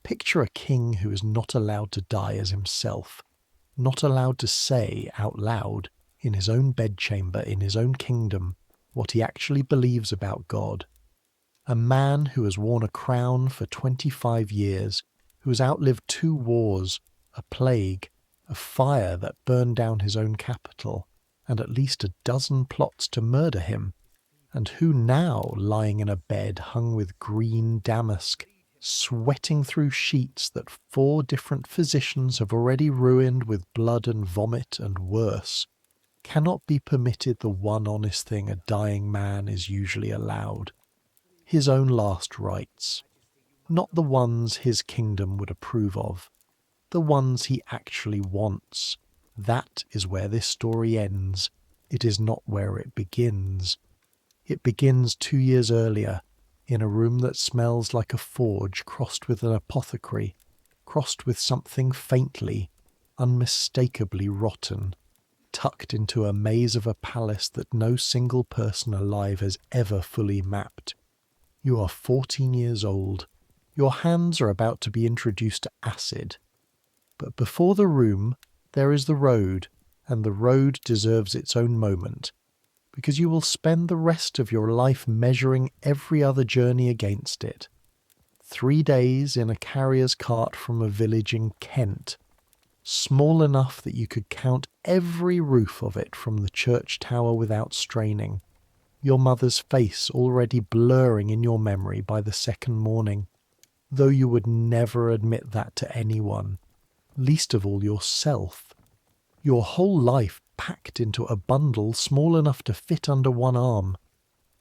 Picture a king who is not allowed to die as himself, not allowed to say out loud, in his own bedchamber, in his own kingdom, what he actually believes about God. A man who has worn a crown for 25 years, who has outlived 2 wars, a plague, a fire that burned down his own capital, and at least a dozen plots to murder him, and who now, lying in a bed hung with green damask, sweating through sheets that 4 different physicians have already ruined with blood and vomit and worse, cannot be permitted the one honest thing a dying man is usually allowed: his own last rites, not the ones his kingdom would approve of, the ones he actually wants. That is where this story ends. It is not where it begins. It begins 2 years earlier, in a room that smells like a forge crossed with an apothecary, crossed with something faintly, unmistakably rotten, tucked into a maze of a palace that no single person alive has ever fully mapped. You are 14 years old. Your hands are about to be introduced to acid. But before the room, there is the road, and the road deserves its own moment, because you will spend the rest of your life measuring every other journey against it. 3 days in a carrier's cart from a village in Kent, small enough that you could count every roof of it from the church tower without straining, your mother's face already blurring in your memory by the second morning, though you would never admit that to anyone, least of all yourself. Your whole life packed into a bundle small enough to fit under one arm,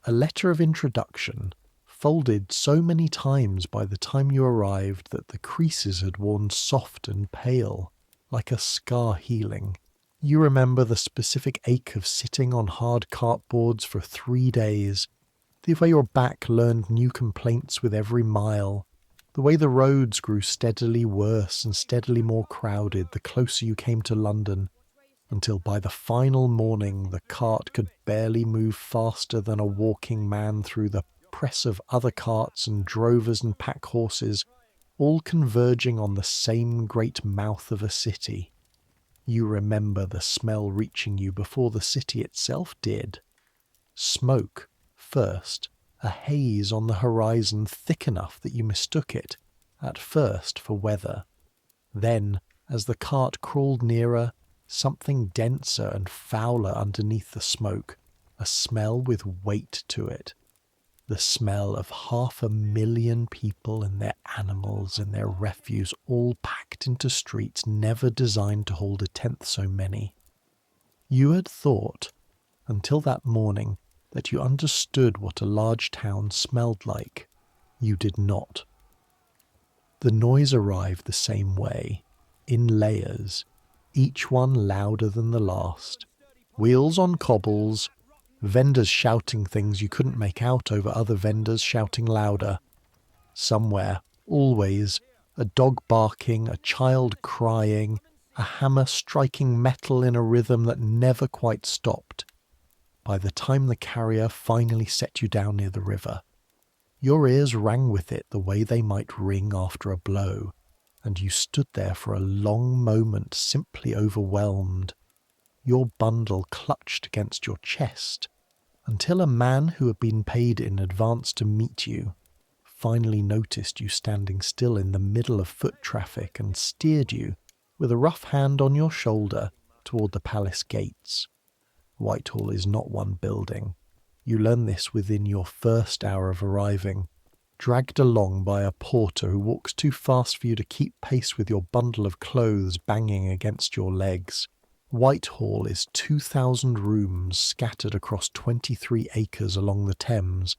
a letter of introduction, folded so many times by the time you arrived that the creases had worn soft and pale, like a scar healing. You remember the specific ache of sitting on hard cartboards for 3 days, the way your back learned new complaints with every mile, the way the roads grew steadily worse and steadily more crowded the closer you came to London, until by the final morning the cart could barely move faster than a walking man through the press of other carts and drovers and pack horses, all converging on the same great mouth of a city. You remember the smell reaching you before the city itself did. Smoke, first, a haze on the horizon thick enough that you mistook it, at first, for weather. Then, as the cart crawled nearer, something denser and fouler underneath the smoke, a smell with weight to it. The smell of 500,000 people and their animals and their refuse all packed into streets never designed to hold 1/10 so many. You had thought, until that morning, that you understood what a large town smelled like. You did not. The noise arrived the same way, in layers, each one louder than the last. Wheels on cobbles, vendors shouting things you couldn't make out over other vendors shouting louder. Somewhere, always, a dog barking, a child crying, a hammer striking metal in a rhythm that never quite stopped. By the time the carrier finally set you down near the river, your ears rang with it the way they might ring after a blow, and you stood there for a long moment simply overwhelmed, your bundle clutched against your chest, until a man who had been paid in advance to meet you finally noticed you standing still in the middle of foot traffic and steered you, with a rough hand on your shoulder, toward the palace gates. Whitehall is not one building. You learn this within your first hour of arriving, dragged along by a porter who walks too fast for you to keep pace with your bundle of clothes banging against your legs. Whitehall is 2,000 rooms scattered across 23 acres along the Thames,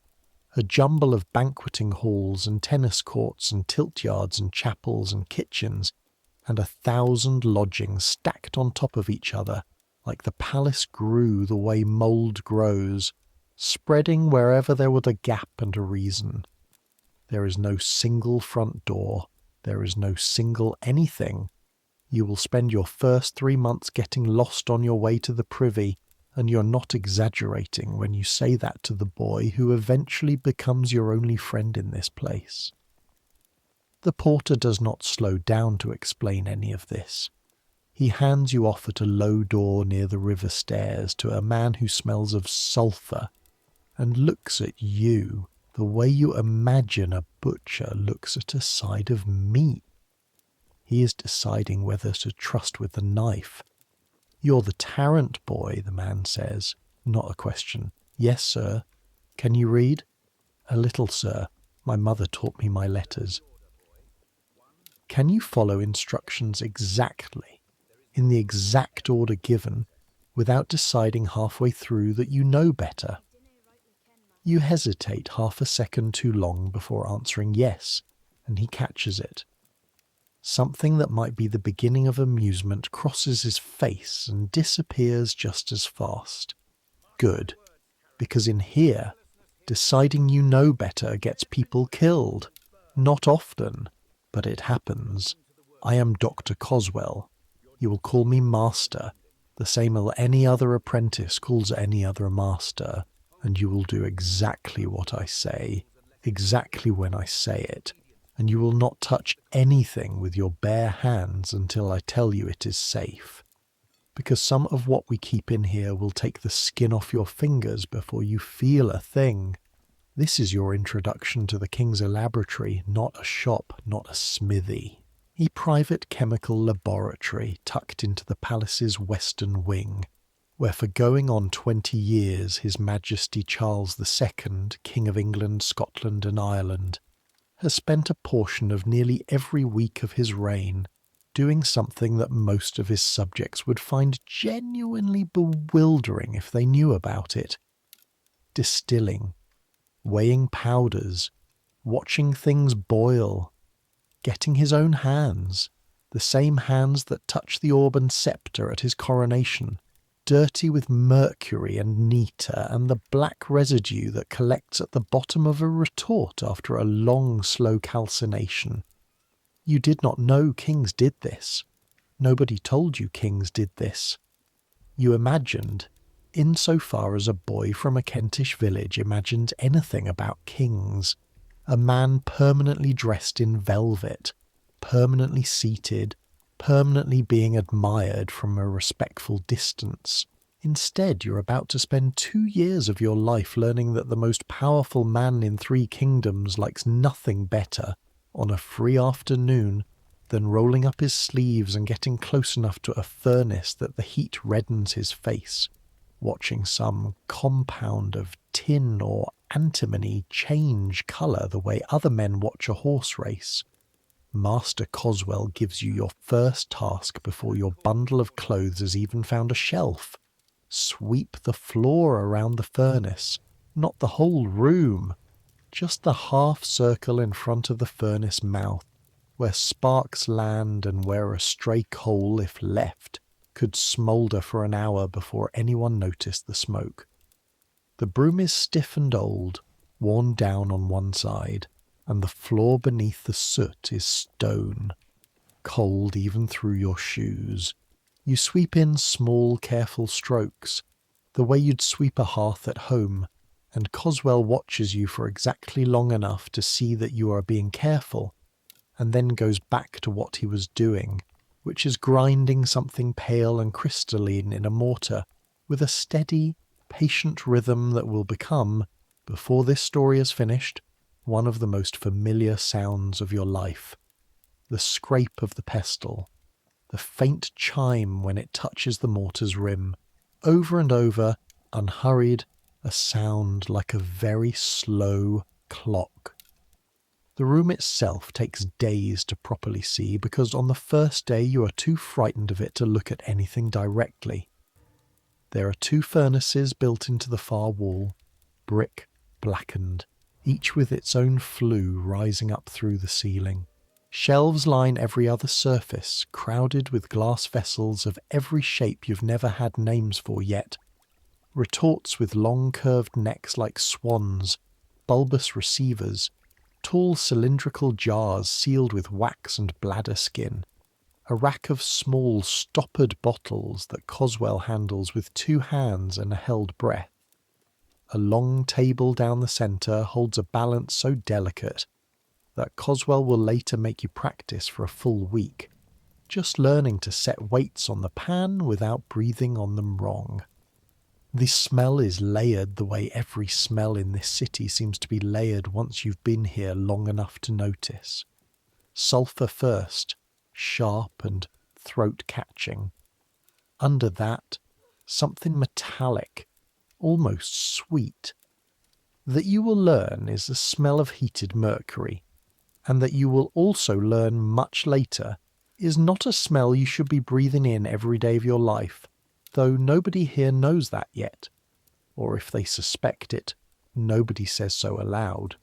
a jumble of banqueting halls and tennis courts and tilt yards and chapels and kitchens, and 1,000 lodgings stacked on top of each other, like the palace grew the way mould grows, spreading wherever there was a gap and a reason. There is no single front door. There is no single anything. You will spend your first 3 months getting lost on your way to the privy, and you're not exaggerating when you say that to the boy who eventually becomes your only friend in this place. The porter does not slow down to explain any of this. He hands you off at a low door near the river stairs to a man who smells of sulphur and looks at you the way you imagine a butcher looks at a side of meat. He is deciding whether to trust with the knife. "You're the Tarrant boy," the man says, not a question. "Yes, sir." "Can you read?" "A little, sir. My mother taught me my letters." "Can you follow instructions exactly, in the exact order given, without deciding halfway through that you know better?" You hesitate half a second too long before answering yes, and he catches it. Something that might be the beginning of amusement crosses his face and disappears just as fast. Good, because in here, deciding you know better gets people killed. Not often, but it happens. I am Dr. Coswell. You will call me Master, the same as any other apprentice calls any other master, and you will do exactly what I say, exactly when I say it, and you will not touch anything with your bare hands until I tell you it is safe. Because some of what we keep in here will take the skin off your fingers before you feel a thing. This is your introduction to the King's Elaboratory, not a shop, not a smithy. A private chemical laboratory tucked into the palace's western wing, where for going on 20 years His Majesty Charles II, King of England, Scotland and Ireland, has spent a portion of nearly every week of his reign doing something that most of his subjects would find genuinely bewildering if they knew about it. Distilling, weighing powders, watching things boil, getting his own hands, the same hands that touch the orb and sceptre at his coronation, dirty with mercury and niter and the black residue that collects at the bottom of a retort after a long, slow calcination. You did not know kings did this. Nobody told you kings did this. You imagined, insofar as a boy from a Kentish village imagined anything about kings, a man permanently dressed in velvet, permanently seated, permanently being admired from a respectful distance. Instead, you're about to spend 2 years of your life learning that the most powerful man in 3 kingdoms likes nothing better, on a free afternoon, than rolling up his sleeves and getting close enough to a furnace that the heat reddens his face, watching some compound of tin or antimony change colour the way other men watch a horse race. Master Coswell gives you your first task before your bundle of clothes has even found a shelf. Sweep the floor around the furnace, not the whole room, just the half circle in front of the furnace mouth, where sparks land and where a stray coal, if left, could smoulder for an hour before anyone noticed the smoke. The broom is stiff and old, worn down on one side, and the floor beneath the soot is stone, cold even through your shoes. You sweep in small, careful strokes, the way you'd sweep a hearth at home, and Coswell watches you for exactly long enough to see that you are being careful, and then goes back to what he was doing, which is grinding something pale and crystalline in a mortar with a steady, patient rhythm that will become, before this story is finished, one of the most familiar sounds of your life. The scrape of the pestle, the faint chime when it touches the mortar's rim, over and over, unhurried, a sound like a very slow clock. The room itself takes days to properly see because on the first day you are too frightened of it to look at anything directly. There are 2 furnaces built into the far wall, brick, blackened, each with its own flue rising up through the ceiling. Shelves line every other surface, crowded with glass vessels of every shape you've never had names for yet. Retorts with long curved necks like swans, bulbous receivers, tall cylindrical jars sealed with wax and bladder skin, a rack of small stoppered bottles that Coswell handles with 2 hands and a held breath. A long table down the centre holds a balance so delicate that Coswell will later make you practice for a full week, just learning to set weights on the pan without breathing on them wrong. The smell is layered the way every smell in this city seems to be layered once you've been here long enough to notice. Sulphur first, sharp and throat-catching. Under that, something metallic, almost sweet. That you will learn is the smell of heated mercury, and that you will also learn much later is not a smell you should be breathing in every day of your life, though nobody here knows that yet. Or if they suspect it, nobody says so aloud.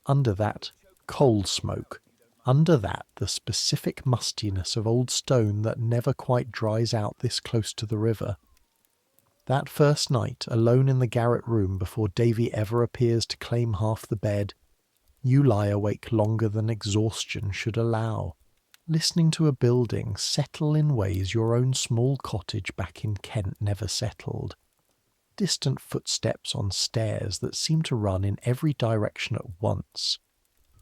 Under that, coal smoke. Under that, the specific mustiness of old stone that never quite dries out this close to the river. That first night, alone in the garret room before Davy ever appears to claim half the bed, you lie awake longer than exhaustion should allow, listening to a building settle in ways your own small cottage back in Kent never settled. Distant footsteps on stairs that seem to run in every direction at once.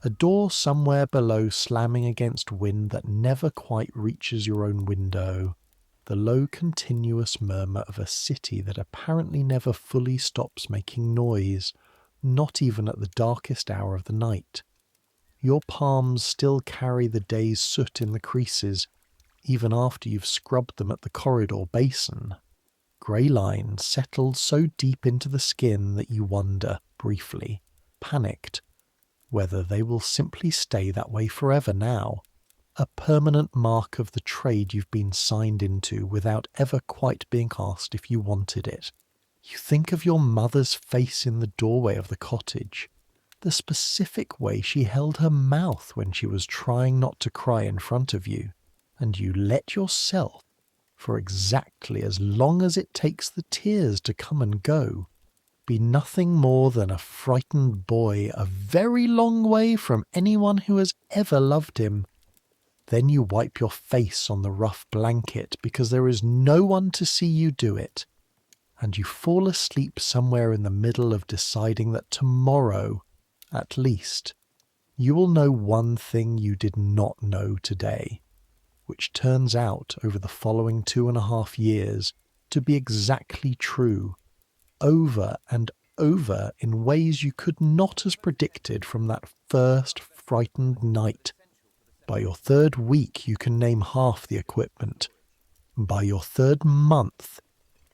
A door somewhere below slamming against wind that never quite reaches your own window. The low continuous murmur of a city that apparently never fully stops making noise, not even at the darkest hour of the night. Your palms still carry the day's soot in the creases, even after you've scrubbed them at the corridor basin. Grey lines settled so deep into the skin that you wonder, briefly, panicked, whether they will simply stay that way forever now, a permanent mark of the trade you've been signed into without ever quite being asked if you wanted it. You think of your mother's face in the doorway of the cottage, the specific way she held her mouth when she was trying not to cry in front of you, and you let yourself, for exactly as long as it takes the tears to come and go, be nothing more than a frightened boy a very long way from anyone who has ever loved him. Then you wipe your face on the rough blanket because there is no one to see you do it, and you fall asleep somewhere in the middle of deciding that tomorrow, at least, you will know one thing you did not know today, which turns out over the following 2.5 years to be exactly true, over and over in ways you could not have predicted from that first frightened night. By your 3rd week you can name half the equipment. By your 3rd month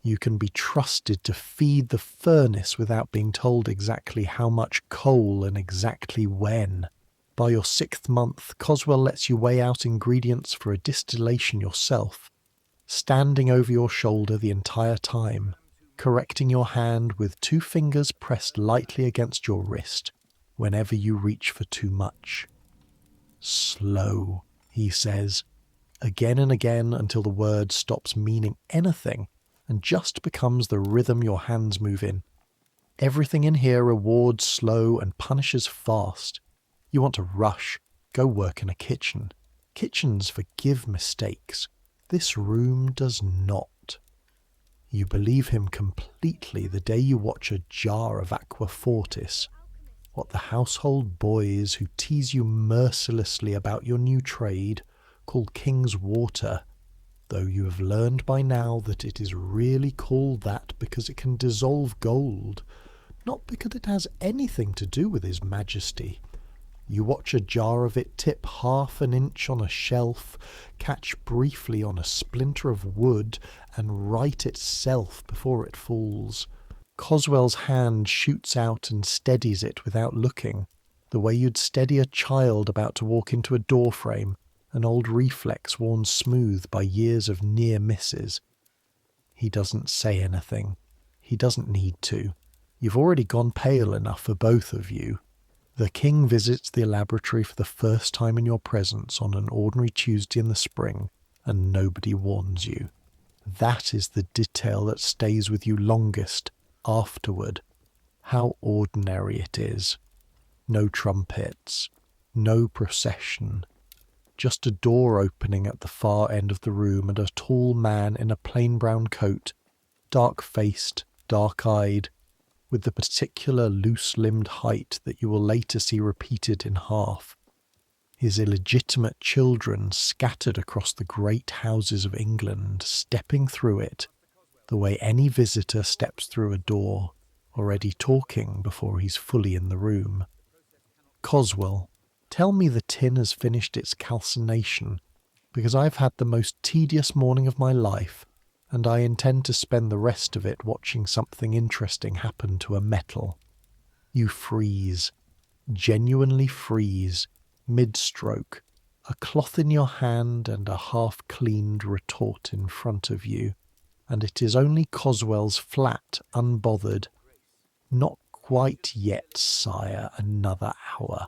you can be trusted to feed the furnace without being told exactly how much coal and exactly when. By your 6th month, Coswell lets you weigh out ingredients for a distillation yourself, standing over your shoulder the entire time, correcting your hand with 2 fingers pressed lightly against your wrist whenever you reach for too much. Slow, he says, again and again until the word stops meaning anything and just becomes the rhythm your hands move in. Everything in here rewards slow and punishes fast. You want to rush, go work in a kitchen. Kitchens forgive mistakes. This room does not. You believe him completely the day you watch a jar of aqua fortis. What the household boys who tease you mercilessly about your new trade call King's Water, though you have learned by now that it is really called that because it can dissolve gold, not because it has anything to do with His Majesty. You watch a jar of it tip half an inch on a shelf, catch briefly on a splinter of wood, and right itself before it falls. Coswell's hand shoots out and steadies it without looking, the way you'd steady a child about to walk into a doorframe, an old reflex worn smooth by years of near misses. He doesn't say anything. He doesn't need to. You've already gone pale enough for both of you. The king visits the Elaboratory for the first time in your presence on an ordinary Tuesday in the spring, and nobody warns you. That is the detail that stays with you longest, afterward. How ordinary it is. No trumpets, no procession. Just a door opening at the far end of the room and a tall man in a plain brown coat, dark-faced, dark-eyed, with the particular loose-limbed height that you will later see repeated in half, his illegitimate children scattered across the great houses of England, stepping through it, the way any visitor steps through a door, already talking before he's fully in the room. Coswell, tell me the tin has finished its calcination, because I've had the most tedious morning of my life, and I intend to spend the rest of it watching something interesting happen to a metal. You freeze, genuinely freeze, mid-stroke, a cloth in your hand and a half-cleaned retort in front of you, and it is only Coswell's flat, unbothered, "Not quite yet, sire, another hour,"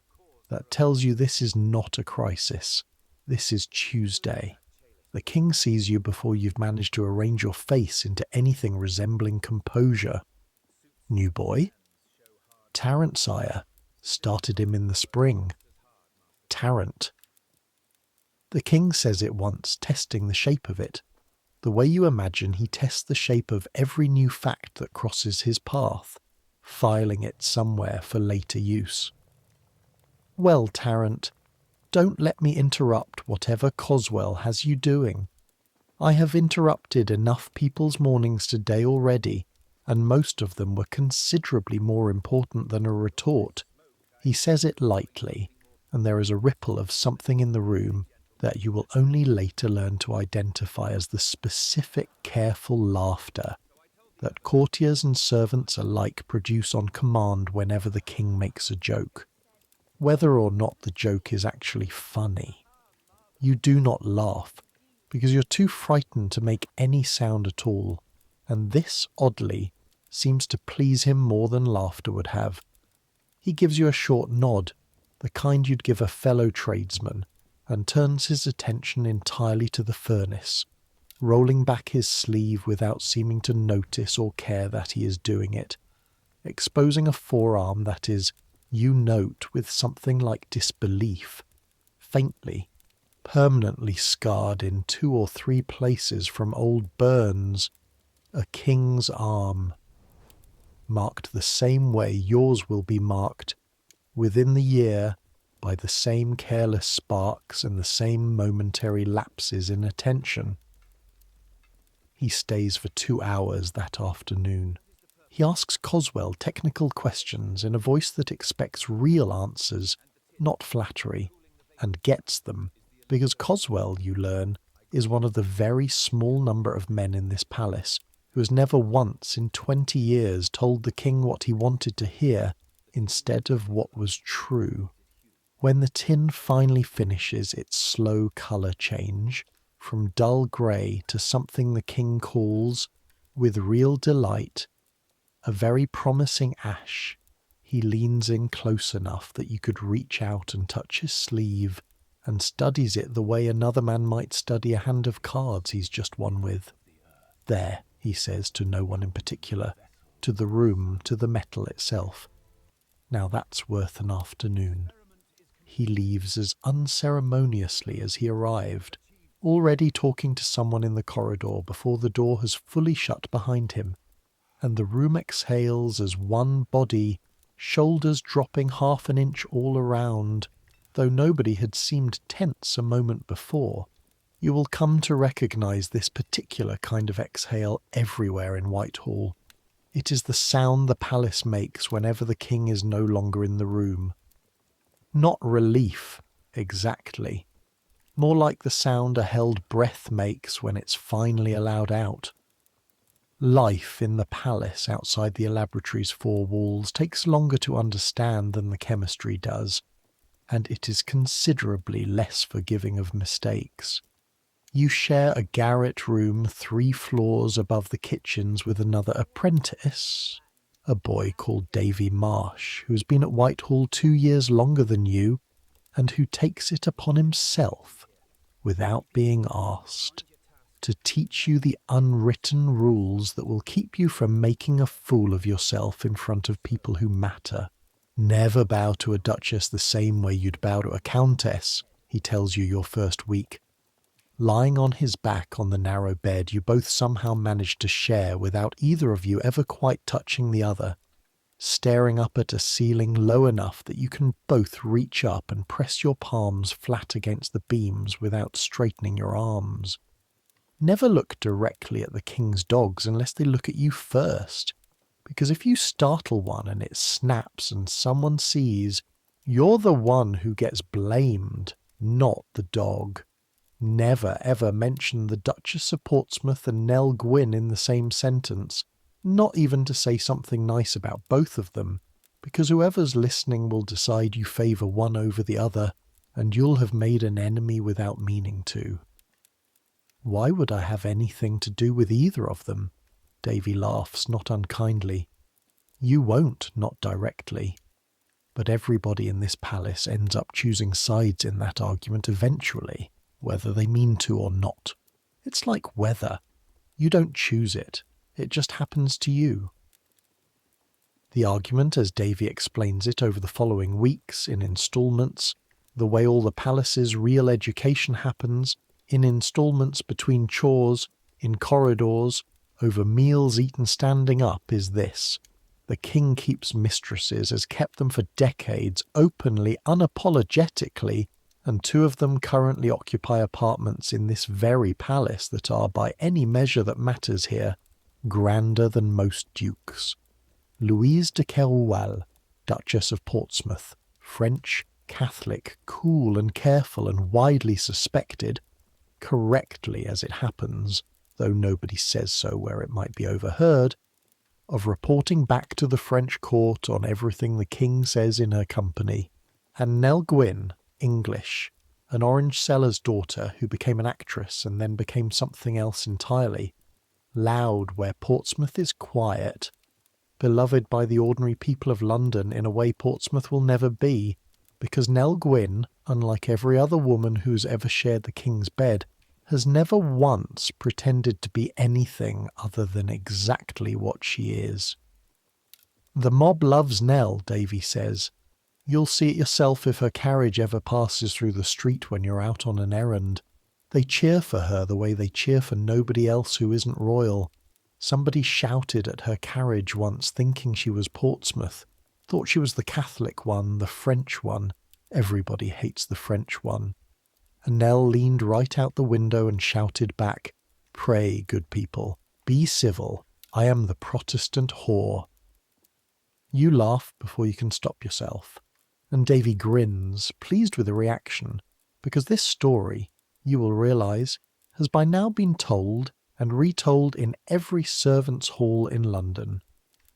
that tells you this is not a crisis. This is Tuesday. The king sees you before you've managed to arrange your face into anything resembling composure. New boy? Tarrant, sire. Started him in the spring. Tarrant. The king says it once, testing the shape of it. The way you imagine he tests the shape of every new fact that crosses his path, filing it somewhere for later use. Well, Tarrant, don't let me interrupt whatever Coswell has you doing. I have interrupted enough people's mornings today already, and most of them were considerably more important than a retort. He says it lightly, and there is a ripple of something in the room that you will only later learn to identify as the specific, careful laughter that courtiers and servants alike produce on command whenever the king makes a joke. Whether or not the joke is actually funny, you do not laugh, because you're too frightened to make any sound at all, and this, oddly, seems to please him more than laughter would have. He gives you a short nod, the kind you'd give a fellow tradesman, and turns his attention entirely to the furnace, rolling back his sleeve without seeming to notice or care that he is doing it, exposing a forearm that is, you note with something like disbelief, faintly, permanently scarred in 2 or 3 places from old burns, a king's arm, marked the same way yours will be marked within the year by the same careless sparks and the same momentary lapses in attention. He stays for 2 hours that afternoon. He asks Coswell technical questions in a voice that expects real answers, not flattery, and gets them, because Coswell, you learn, is one of the very small number of men in this palace who has never once in 20 years told the king what he wanted to hear instead of what was true. When the tin finally finishes its slow colour change from dull grey to something the king calls, with real delight, a very promising ash, he leans in close enough that you could reach out and touch his sleeve, and studies it the way another man might study a hand of cards he's just won with. There, he says to no one in particular, to the room, to the metal itself. Now that's worth an afternoon. He leaves as unceremoniously as he arrived, already talking to someone in the corridor before the door has fully shut behind him, and the room exhales as one body, shoulders dropping half an inch all around, though nobody had seemed tense a moment before. You will come to recognise this particular kind of exhale everywhere in Whitehall. It is the sound the palace makes whenever the king is no longer in the room. Not relief, exactly. More like the sound a held breath makes when it's finally allowed out. Life in the palace outside the Elaboratory's 4 walls takes longer to understand than the chemistry does, and it is considerably less forgiving of mistakes. You share a garret room 3 floors above the kitchens with another apprentice, a boy called Davy Marsh, who has been at Whitehall 2 years longer than you, and who takes it upon himself, without being asked, to teach you the unwritten rules that will keep you from making a fool of yourself in front of people who matter. Never bow to a duchess the same way you'd bow to a countess, he tells you your first week. Lying on his back on the narrow bed you both somehow manage to share without either of you ever quite touching the other. staring up at a ceiling low enough that you can both reach up and press your palms flat against the beams without straightening your arms. Never look directly at the king's dogs unless they look at you first, because if you startle one and it snaps and someone sees, you're the one who gets blamed, not the dog. Never ever mention the Duchess of Portsmouth and Nell Gwyn in the same sentence, not even to say something nice about both of them, because whoever's listening will decide you favour one over the other, and you'll have made an enemy without meaning to. Why would I have anything to do with either of them? Davy laughs, not unkindly. You won't, not directly. But everybody in this palace ends up choosing sides in that argument eventually, whether they mean to or not. It's like weather. You don't choose it. It just happens to you. The argument, as Davy explains it over the following weeks, in instalments, the way all the palace's real education happens, in instalments between chores, in corridors, over meals eaten standing up, is this. The king keeps mistresses, has kept them for decades, openly, unapologetically, and 2 of them currently occupy apartments in this very palace that are, by any measure that matters here, grander than most dukes. Louise de Keroualle, Duchess of Portsmouth, French, Catholic, cool and careful and widely suspected, correctly as it happens, though nobody says so where it might be overheard, of reporting back to the French court on everything the king says in her company, and Nell Gwyn, English, an orange seller's daughter who became an actress and then became something else entirely, loud where Portsmouth is quiet, beloved by the ordinary people of London in a way Portsmouth will never be, because Nell Gwyn, unlike every other woman who's ever shared the king's bed, has never once pretended to be anything other than exactly what she is. The mob loves Nell, Davy says. You'll see it yourself if her carriage ever passes through the street when you're out on an errand. They cheer for her the way they cheer for nobody else who isn't royal. Somebody shouted at her carriage once thinking she was Portsmouth, thought she was the Catholic one, the French one. Everybody hates the French one. And Nell leaned right out the window and shouted back, "Pray, good people, be civil. I am the Protestant whore." You laugh before you can stop yourself, and Davy grins, pleased with the reaction, because this story, you will realise, has by now been told and retold in every servants' hall in London,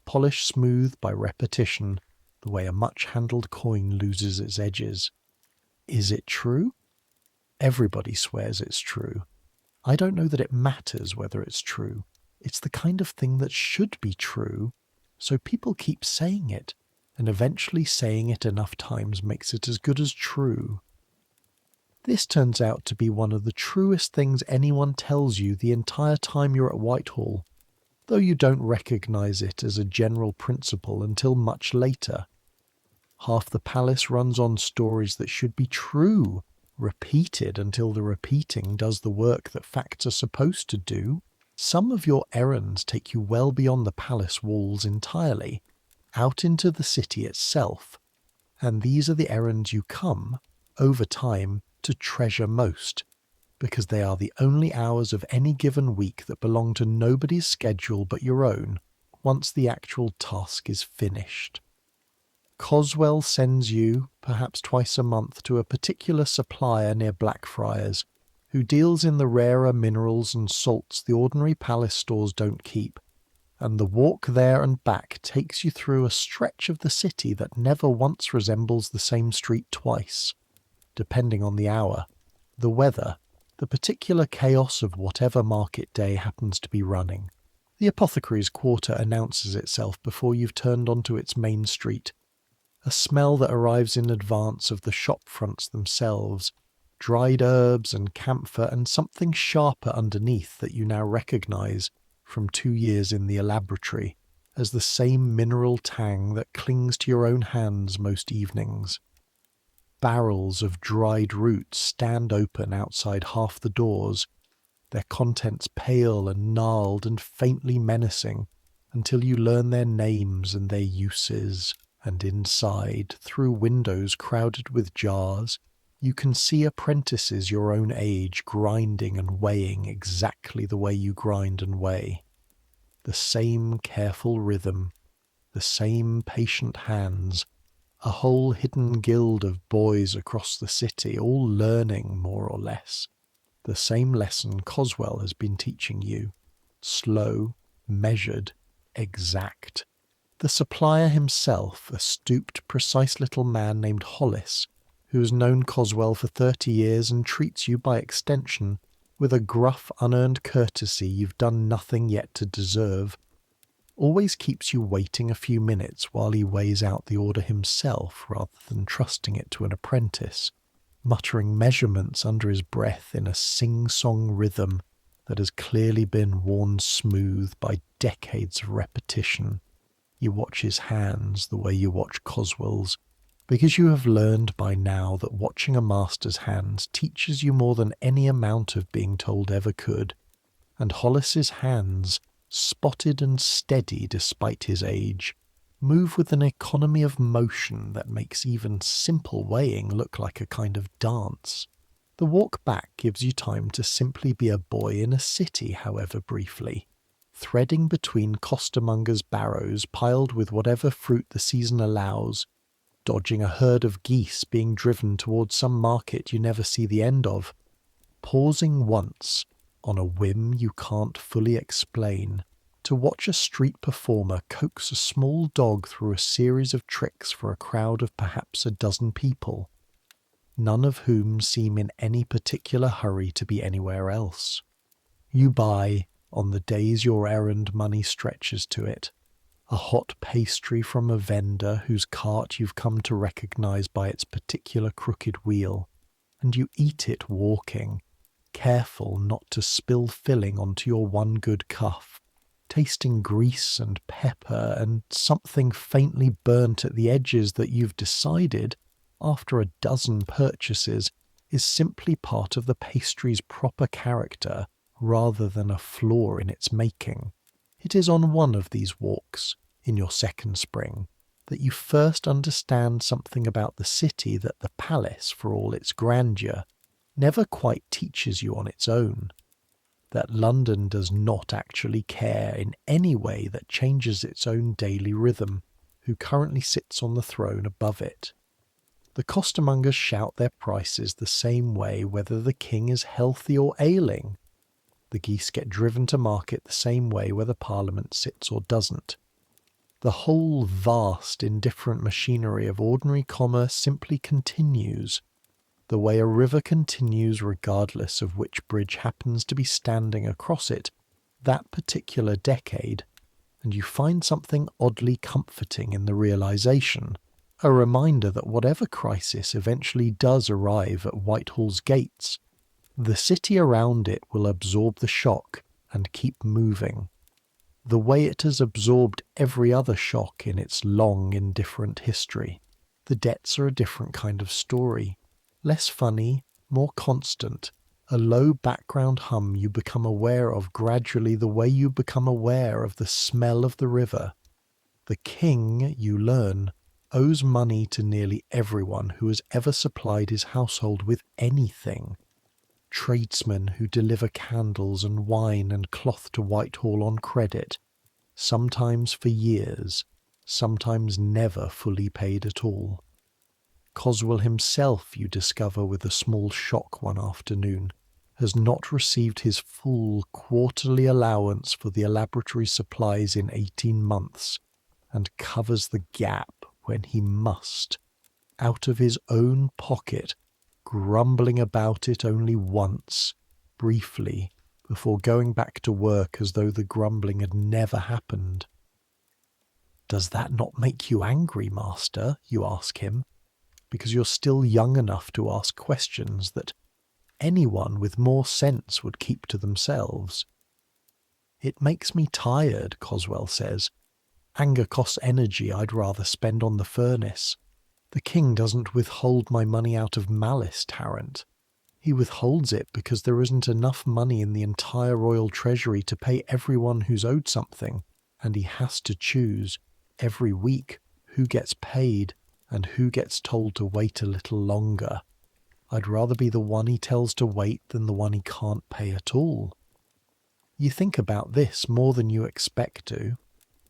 polished smooth by repetition, the way a much-handled coin loses its edges. Is it true? Everybody swears it's true. I don't know that it matters whether it's true. It's the kind of thing that should be true, so people keep saying it, and eventually saying it enough times makes it as good as true. This turns out to be one of the truest things anyone tells you the entire time you're at Whitehall, though you don't recognise it as a general principle until much later. Half the palace runs on stories that should be true, repeated until the repeating does the work that facts are supposed to do. Some of your errands take you well beyond the palace walls entirely, out into the city itself, and these are the errands you come, over time, to treasure most, because they are the only hours of any given week that belong to nobody's schedule but your own, once the actual task is finished. Coswell sends you, perhaps twice a month, to a particular supplier near Blackfriars, who deals in the rarer minerals and salts the ordinary palace stores don't keep, and the walk there and back takes you through a stretch of the city that never once resembles the same street twice, depending on the hour, the weather, the particular chaos of whatever market day happens to be running. The apothecary's quarter announces itself before you've turned onto its main street, a smell that arrives in advance of the shop fronts themselves, dried herbs and camphor and something sharper underneath that you now recognise from 2 years in the Elaboratory as the same mineral tang that clings to your own hands most evenings. Barrels of dried roots stand open outside half the doors, their contents pale and gnarled and faintly menacing, until you learn their names and their uses, and inside, through windows crowded with jars, you can see apprentices your own age grinding and weighing exactly the way you grind and weigh. The same careful rhythm, the same patient hands, a whole hidden guild of boys across the city, all learning more or less. The same lesson Coswell has been teaching you. Slow, measured, exact. The supplier himself, a stooped, precise little man named Hollis, who has known Coswell for 30 years and treats you by extension with a gruff, unearned courtesy you've done nothing yet to deserve, always keeps you waiting a few minutes while he weighs out the order himself rather than trusting it to an apprentice, muttering measurements under his breath in a sing-song rhythm that has clearly been worn smooth by decades of repetition. You watch his hands the way you watch Coswell's, because you have learned by now that watching a master's hands teaches you more than any amount of being told ever could, and Hollis's hands, spotted and steady despite his age, move with an economy of motion that makes even simple weighing look like a kind of dance. The walk back gives you time to simply be a boy in a city, however briefly, threading between costermongers' barrows piled with whatever fruit the season allows, dodging a herd of geese being driven towards some market you never see the end of, pausing once, on a whim you can't fully explain, to watch a street performer coax a small dog through a series of tricks for a crowd of perhaps a dozen people, none of whom seem in any particular hurry to be anywhere else. You buy, on the days your errand money stretches to it, a hot pastry from a vendor whose cart you've come to recognize by its particular crooked wheel, and you eat it walking, careful not to spill filling onto your one good cuff, tasting grease and pepper and something faintly burnt at the edges that you've decided, after a dozen purchases, is simply part of the pastry's proper character rather than a flaw in its making. It is on one of these walks, in your second spring, that you first understand something about the city that the palace, for all its grandeur, never quite teaches you on its own. That London does not actually care in any way that changes its own daily rhythm, who currently sits on the throne above it. The costermongers shout their prices the same way whether the king is healthy or ailing. The geese get driven to market the same way whether Parliament sits or doesn't. The whole vast, indifferent machinery of ordinary commerce simply continues, the way a river continues regardless of which bridge happens to be standing across it that particular decade, and you find something oddly comforting in the realization, a reminder that whatever crisis eventually does arrive at Whitehall's gates, the city around it will absorb the shock and keep moving, the way it has absorbed every other shock in its long, indifferent history. The debts are a different kind of story, less funny, more constant, a low background hum you become aware of gradually the way you become aware of the smell of the river. The king, you learn, owes money to nearly everyone who has ever supplied his household with anything. Tradesmen who deliver candles and wine and cloth to Whitehall on credit, sometimes for years, sometimes never fully paid at all. Coswell himself, you discover with a small shock one afternoon, has not received his full quarterly allowance for the Elaboratory supplies in 18 months, and covers the gap when he must, out of his own pocket, grumbling about it only once, briefly, before going back to work as though the grumbling had never happened. "Does that not make you angry, master?" you ask him, because you're still young enough to ask questions that anyone with more sense would keep to themselves. "It makes me tired," Coswell says. "Anger costs energy I'd rather spend on the furnace. The king doesn't withhold my money out of malice, Tarrant. He withholds it because there isn't enough money in the entire royal treasury to pay everyone who's owed something, and he has to choose every week who gets paid and who gets told to wait a little longer. I'd rather be the one he tells to wait than the one he can't pay at all. You think about this more than you expect to.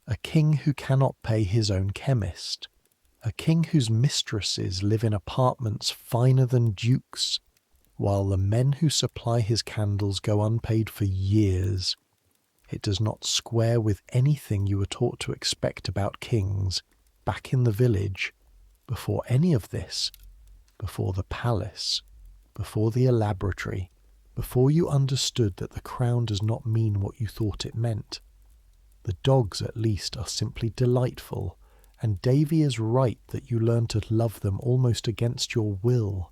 A king who cannot pay his own chemist. A king whose mistresses live in apartments finer than dukes, while the men who supply his candles go unpaid for years. It does not square with anything you were taught to expect about kings back in the village, before any of this, before the palace, before the Elaboratory, before you understood that the crown does not mean what you thought it meant. The dogs, at least, are simply delightful, and Davy is right that you learn to love them almost against your will.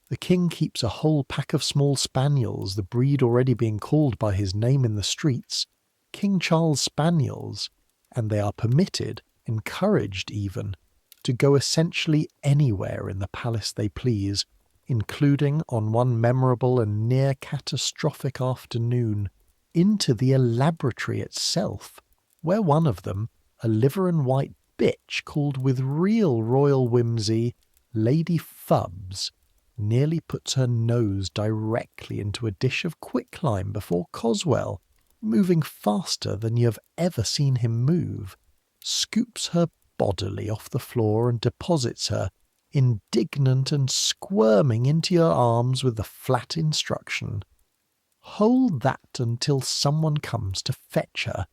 The king keeps a whole pack of small spaniels, the breed already being called by his name in the streets, King Charles Spaniels, and they are permitted, encouraged even, to go essentially anywhere in the palace they please, including on one memorable and near catastrophic afternoon, into the Elaboratory itself, where one of them, a liver and white bitch called with real royal whimsy Lady Fubbs, nearly puts her nose directly into a dish of quicklime before Coswell, moving faster than you have ever seen him move, scoops her bodily off the floor and deposits her, indignant and squirming, into your arms with the flat instruction, "Hold that until someone comes to fetch her,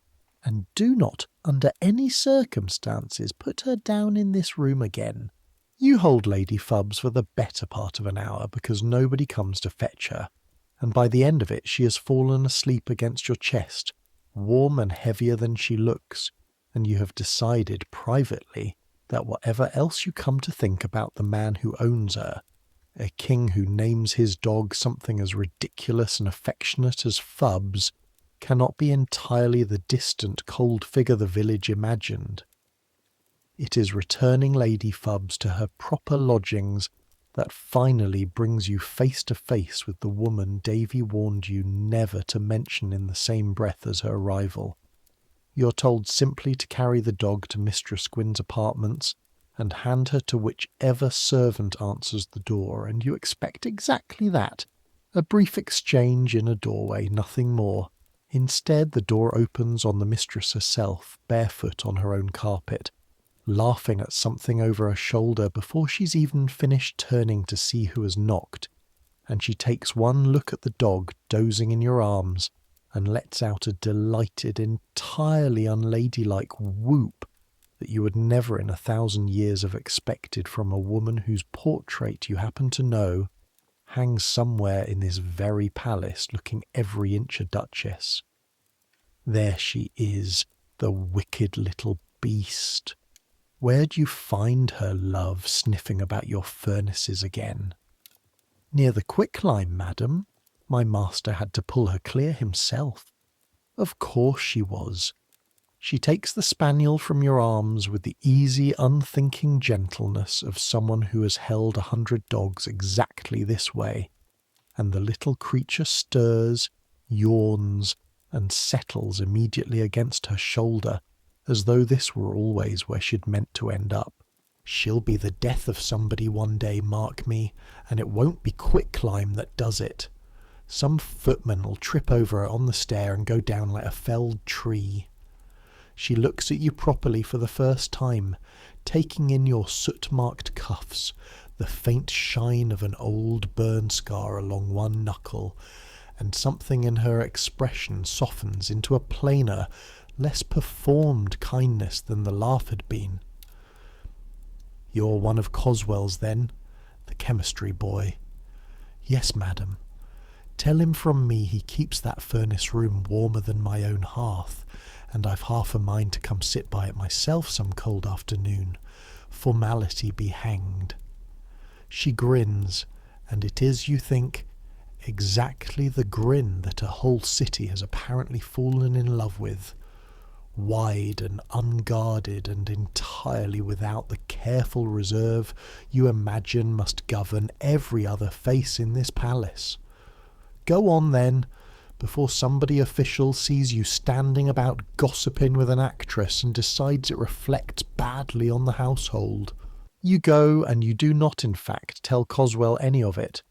and do not, under any circumstances, put her down in this room again." You hold Lady Fubbs for the better part of an hour because nobody comes to fetch her, and by the end of it she has fallen asleep against your chest, warm and heavier than she looks, and you have decided privately that whatever else you come to think about the man who owns her, a king who names his dog something as ridiculous and affectionate as Fubbs, cannot be entirely the distant, cold figure the village imagined. It is returning Lady Fubbs to her proper lodgings that finally brings you face to face with the woman Davy warned you never to mention in the same breath as her rival. You're told simply to carry the dog to Mistress Gwyn's apartments and hand her to whichever servant answers the door, and you expect exactly that, a brief exchange in a doorway, nothing more. Instead, the door opens on the mistress herself, barefoot on her own carpet, laughing at something over her shoulder before she's even finished turning to see who has knocked, and she takes one look at the dog dozing in your arms and lets out a delighted, entirely unladylike whoop that you would never in 1,000 years have expected from a woman whose portrait you happen to know hangs somewhere in this very palace, looking every inch a duchess. There she is, the wicked little beast. Where'd you find her, love, sniffing about your furnaces again? Near the quicklime, madam. My master had to pull her clear himself. Of course she was. She takes the spaniel from your arms with the easy, unthinking gentleness of someone who has held 100 dogs exactly this way, and the little creature stirs, yawns, and settles immediately against her shoulder, as though this were always where she'd meant to end up. She'll be the death of somebody one day, mark me, and it won't be quicklime that does it. Some footman'll trip over her on the stair and go down like a felled tree. She looks at you properly for the first time, taking in your soot-marked cuffs, the faint shine of an old burn scar along one knuckle, and something in her expression softens into a plainer, less performed kindness than the laugh had been. "You're one of Coswell's, then? The chemistry boy?" "Yes, madam. Tell him from me he keeps that furnace room warmer than my own hearth, and I've half a mind to come sit by it myself some cold afternoon. Formality be hanged." She grins, and it is, you think, exactly the grin that a whole city has apparently fallen in love with. Wide and unguarded and entirely without the careful reserve you imagine must govern every other face in this palace. Go on then, before somebody official sees you standing about gossiping with an actress and decides it reflects badly on the household. You go and you do not in fact tell Coswell any of it,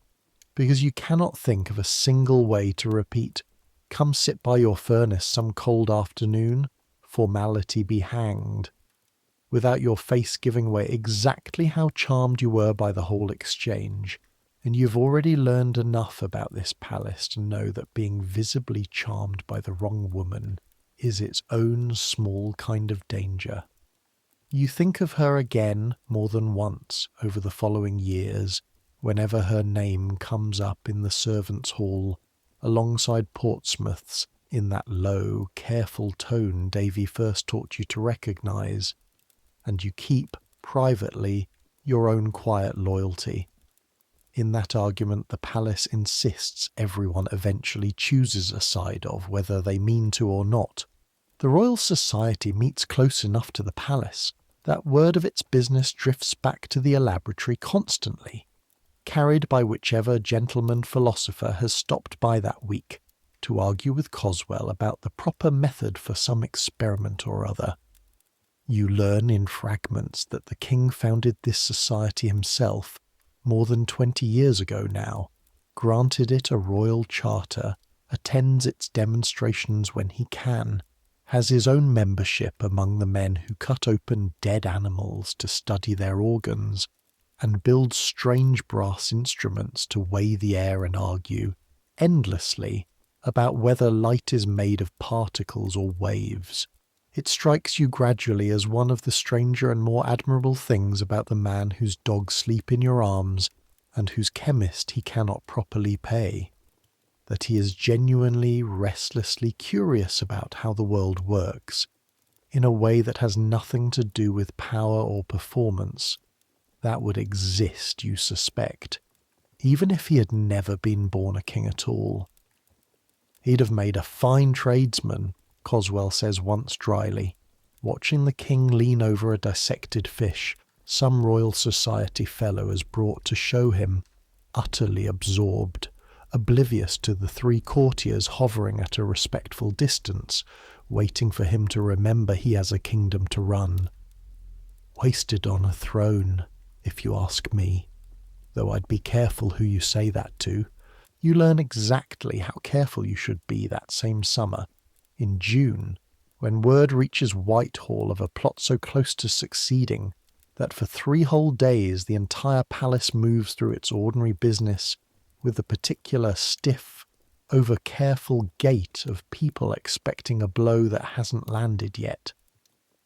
because you cannot think of a single way to repeat, "Come sit by your furnace some cold afternoon, formality be hanged," without your face giving away exactly how charmed you were by the whole exchange. And you've already learned enough about this palace to know that being visibly charmed by the wrong woman is its own small kind of danger. You think of her again more than once over the following years, whenever her name comes up in the servants' hall, alongside Portsmouth's, in that low, careful tone Davy first taught you to recognise, and you keep, privately, your own quiet loyalty. In that argument, the palace insists everyone eventually chooses a side of, whether they mean to or not. The Royal Society meets close enough to the palace that word of its business drifts back to the Elaboratory constantly, carried by whichever gentleman philosopher has stopped by that week to argue with Coswell about the proper method for some experiment or other. You learn in fragments that the king founded this society himself more than 20 years ago now, granted it a royal charter, attends its demonstrations when he can, has his own membership among the men who cut open dead animals to study their organs, and builds strange brass instruments to weigh the air and argue, endlessly, about whether light is made of particles or waves. It strikes you gradually as one of the stranger and more admirable things about the man whose dogs sleep in your arms and whose chemist he cannot properly pay, that he is genuinely, restlessly curious about how the world works, in a way that has nothing to do with power or performance. That would exist, you suspect, even if he had never been born a king at all. He'd have made a fine tradesman, Coswell says once dryly, watching the king lean over a dissected fish some Royal Society fellow has brought to show him, utterly absorbed, oblivious to the 3 courtiers hovering at a respectful distance, waiting for him to remember he has a kingdom to run. Wasted on a throne, if you ask me, though I'd be careful who you say that to. You learn exactly how careful you should be that same summer, in June, when word reaches Whitehall of a plot so close to succeeding that for 3 whole days the entire palace moves through its ordinary business with the particular stiff, over-careful gait of people expecting a blow that hasn't landed yet.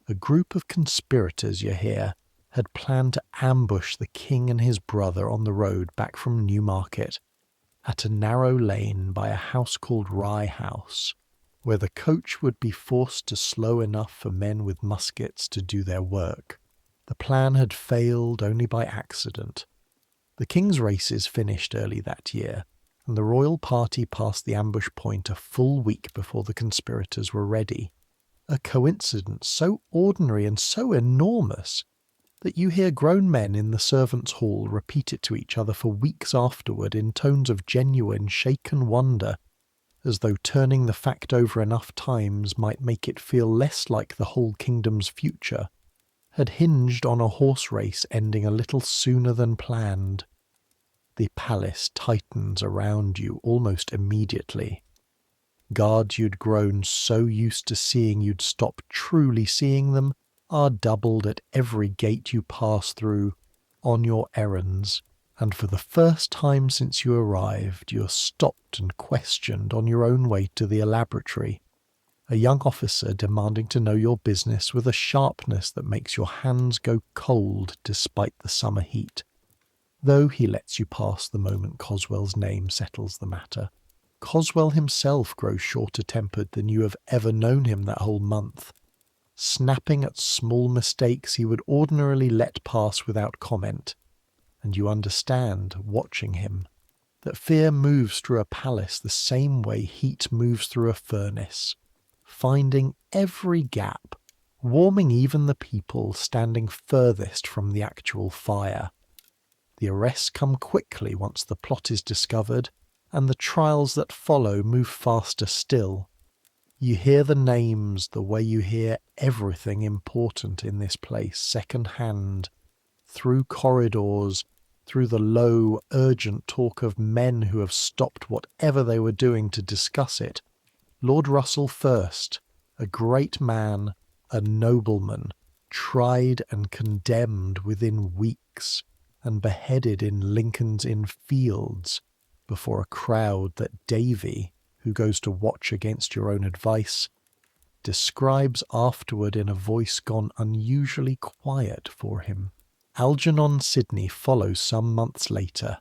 A group of conspirators, you hear, had planned to ambush the king and his brother on the road back from Newmarket, at a narrow lane by a house called Rye House, where the coach would be forced to slow enough for men with muskets to do their work. The plan had failed only by accident. The king's races finished early that year, and the royal party passed the ambush point a full week before the conspirators were ready. A coincidence so ordinary and so enormous that you hear grown men in the servants' hall repeat it to each other for weeks afterward in tones of genuine shaken wonder, as though turning the fact over enough times might make it feel less like the whole kingdom's future had hinged on a horse race ending a little sooner than planned. The palace tightens around you almost immediately. Guards you'd grown so used to seeing you'd stop truly seeing them are doubled at every gate you pass through on your errands, and for the first time since you arrived you're stopped and questioned on your own way to the Elaboratory, a young officer demanding to know your business with a sharpness that makes your hands go cold despite the summer heat, though he lets you pass the moment Coswell's name settles the matter. Coswell himself grows shorter-tempered than you have ever known him that whole month, snapping at small mistakes he would ordinarily let pass without comment, and you understand, watching him, that fear moves through a palace the same way heat moves through a furnace, finding every gap, warming even the people standing furthest from the actual fire. The arrests come quickly once the plot is discovered, and the trials that follow move faster still. You hear the names the way you hear everything important in this place second hand, through corridors, through the low, urgent talk of men who have stopped whatever they were doing to discuss it. Lord Russell first, a great man, a nobleman, tried and condemned within weeks, and beheaded in Lincoln's Inn Fields, before a crowd that Davy, who goes to watch against your own advice, describes afterward in a voice gone unusually quiet for him. Algernon Sidney follows some months later,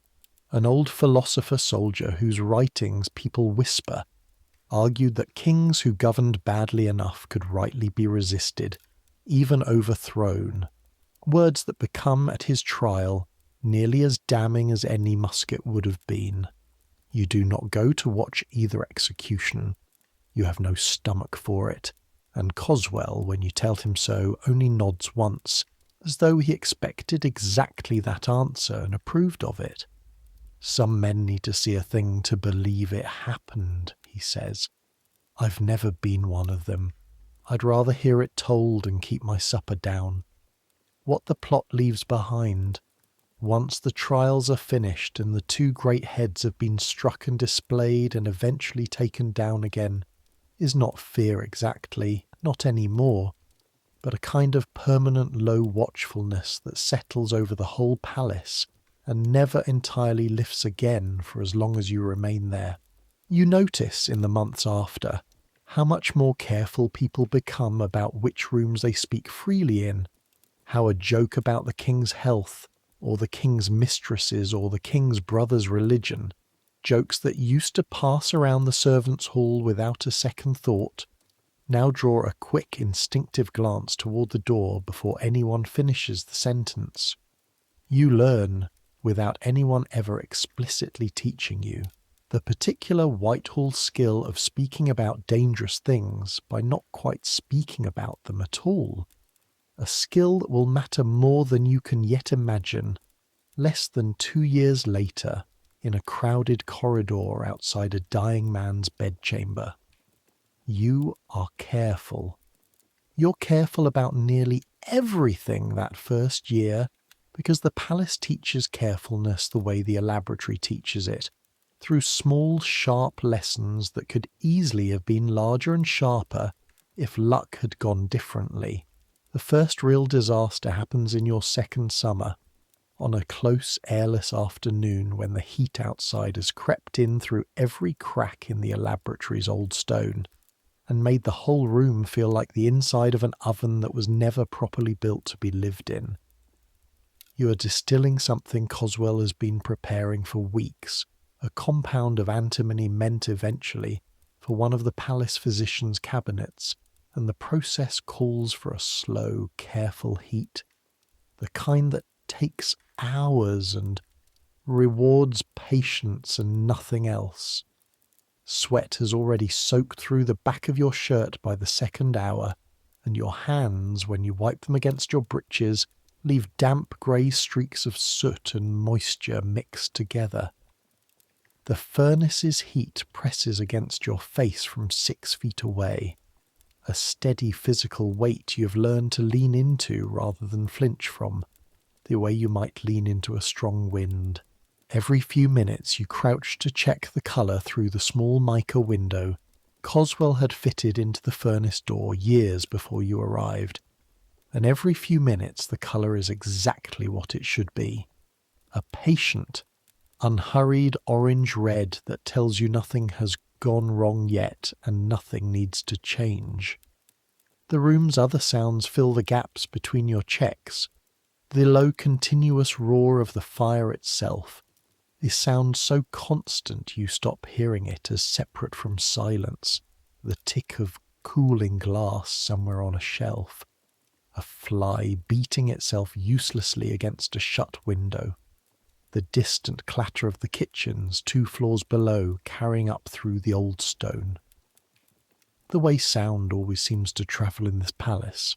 an old philosopher soldier whose writings people whisper, argued that kings who governed badly enough could rightly be resisted, even overthrown, words that become at his trial nearly as damning as any musket would have been. You do not go to watch either execution. You have no stomach for it, and Coswell, when you tell him so, only nods once, as though he expected exactly that answer and approved of it. Some men need to see a thing to believe it happened, he says. I've never been one of them. I'd rather hear it told and keep my supper down. What the plot leaves behind, once the trials are finished and the two great heads have been struck and displayed and eventually taken down again, is not fear exactly, not any more, but a kind of permanent low watchfulness that settles over the whole palace and never entirely lifts again for as long as you remain there. You notice in the months after how much more careful people become about which rooms they speak freely in, how a joke about the king's health, or the king's mistresses, or the king's brother's religion, jokes that used to pass around the servants' hall without a second thought, now draw a quick instinctive glance toward the door before anyone finishes the sentence. You learn, without anyone ever explicitly teaching you, the particular Whitehall skill of speaking about dangerous things by not quite speaking about them at all. A skill that will matter more than you can yet imagine, less than 2 years later, in a crowded corridor outside a dying man's bedchamber. You are careful. You're careful about nearly everything that first year, because the palace teaches carefulness the way the Elaboratory teaches it, through small, sharp lessons that could easily have been larger and sharper if luck had gone differently. The first real disaster happens in your second summer, on a close, airless afternoon when the heat outside has crept in through every crack in the Elaboratory's old stone, and made the whole room feel like the inside of an oven that was never properly built to be lived in. You are distilling something Coswell has been preparing for weeks, a compound of antimony meant eventually for one of the palace physician's cabinets, and the process calls for a slow, careful heat, the kind that takes hours and rewards patience and nothing else. Sweat has already soaked through the back of your shirt by the second hour, and your hands, when you wipe them against your breeches, leave damp grey streaks of soot and moisture mixed together. The furnace's heat presses against your face from 6 feet away, a steady physical weight you've learned to lean into rather than flinch from, the way you might lean into a strong wind. Every few minutes you crouch to check the colour through the small mica window Coswell had fitted into the furnace door years before you arrived, and every few minutes the colour is exactly what it should be. A patient, unhurried orange-red that tells you nothing has gone wrong yet and nothing needs to change. The room's other sounds fill the gaps between your checks. The low continuous roar of the fire itself, a sound so constant you stop hearing it as separate from silence, the tick of cooling glass somewhere on a shelf, a fly beating itself uselessly against a shut window, the distant clatter of the kitchens 2 floors below carrying up through the old stone. The way sound always seems to travel in this palace,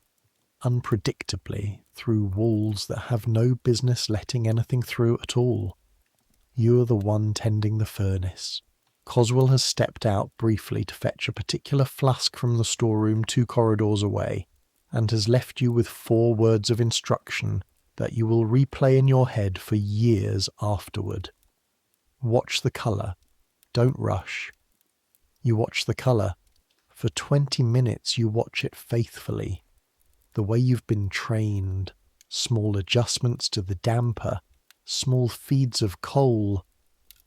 unpredictably through walls that have no business letting anything through at all. You are the one tending the furnace. Coswell has stepped out briefly to fetch a particular flask from the storeroom 2 corridors away, and has left you with 4 words of instruction that you will replay in your head for years afterward. Watch the colour. Don't rush. You watch the colour. For 20 minutes you watch it faithfully. The way you've been trained. Small adjustments to the damper. Small feeds of coal.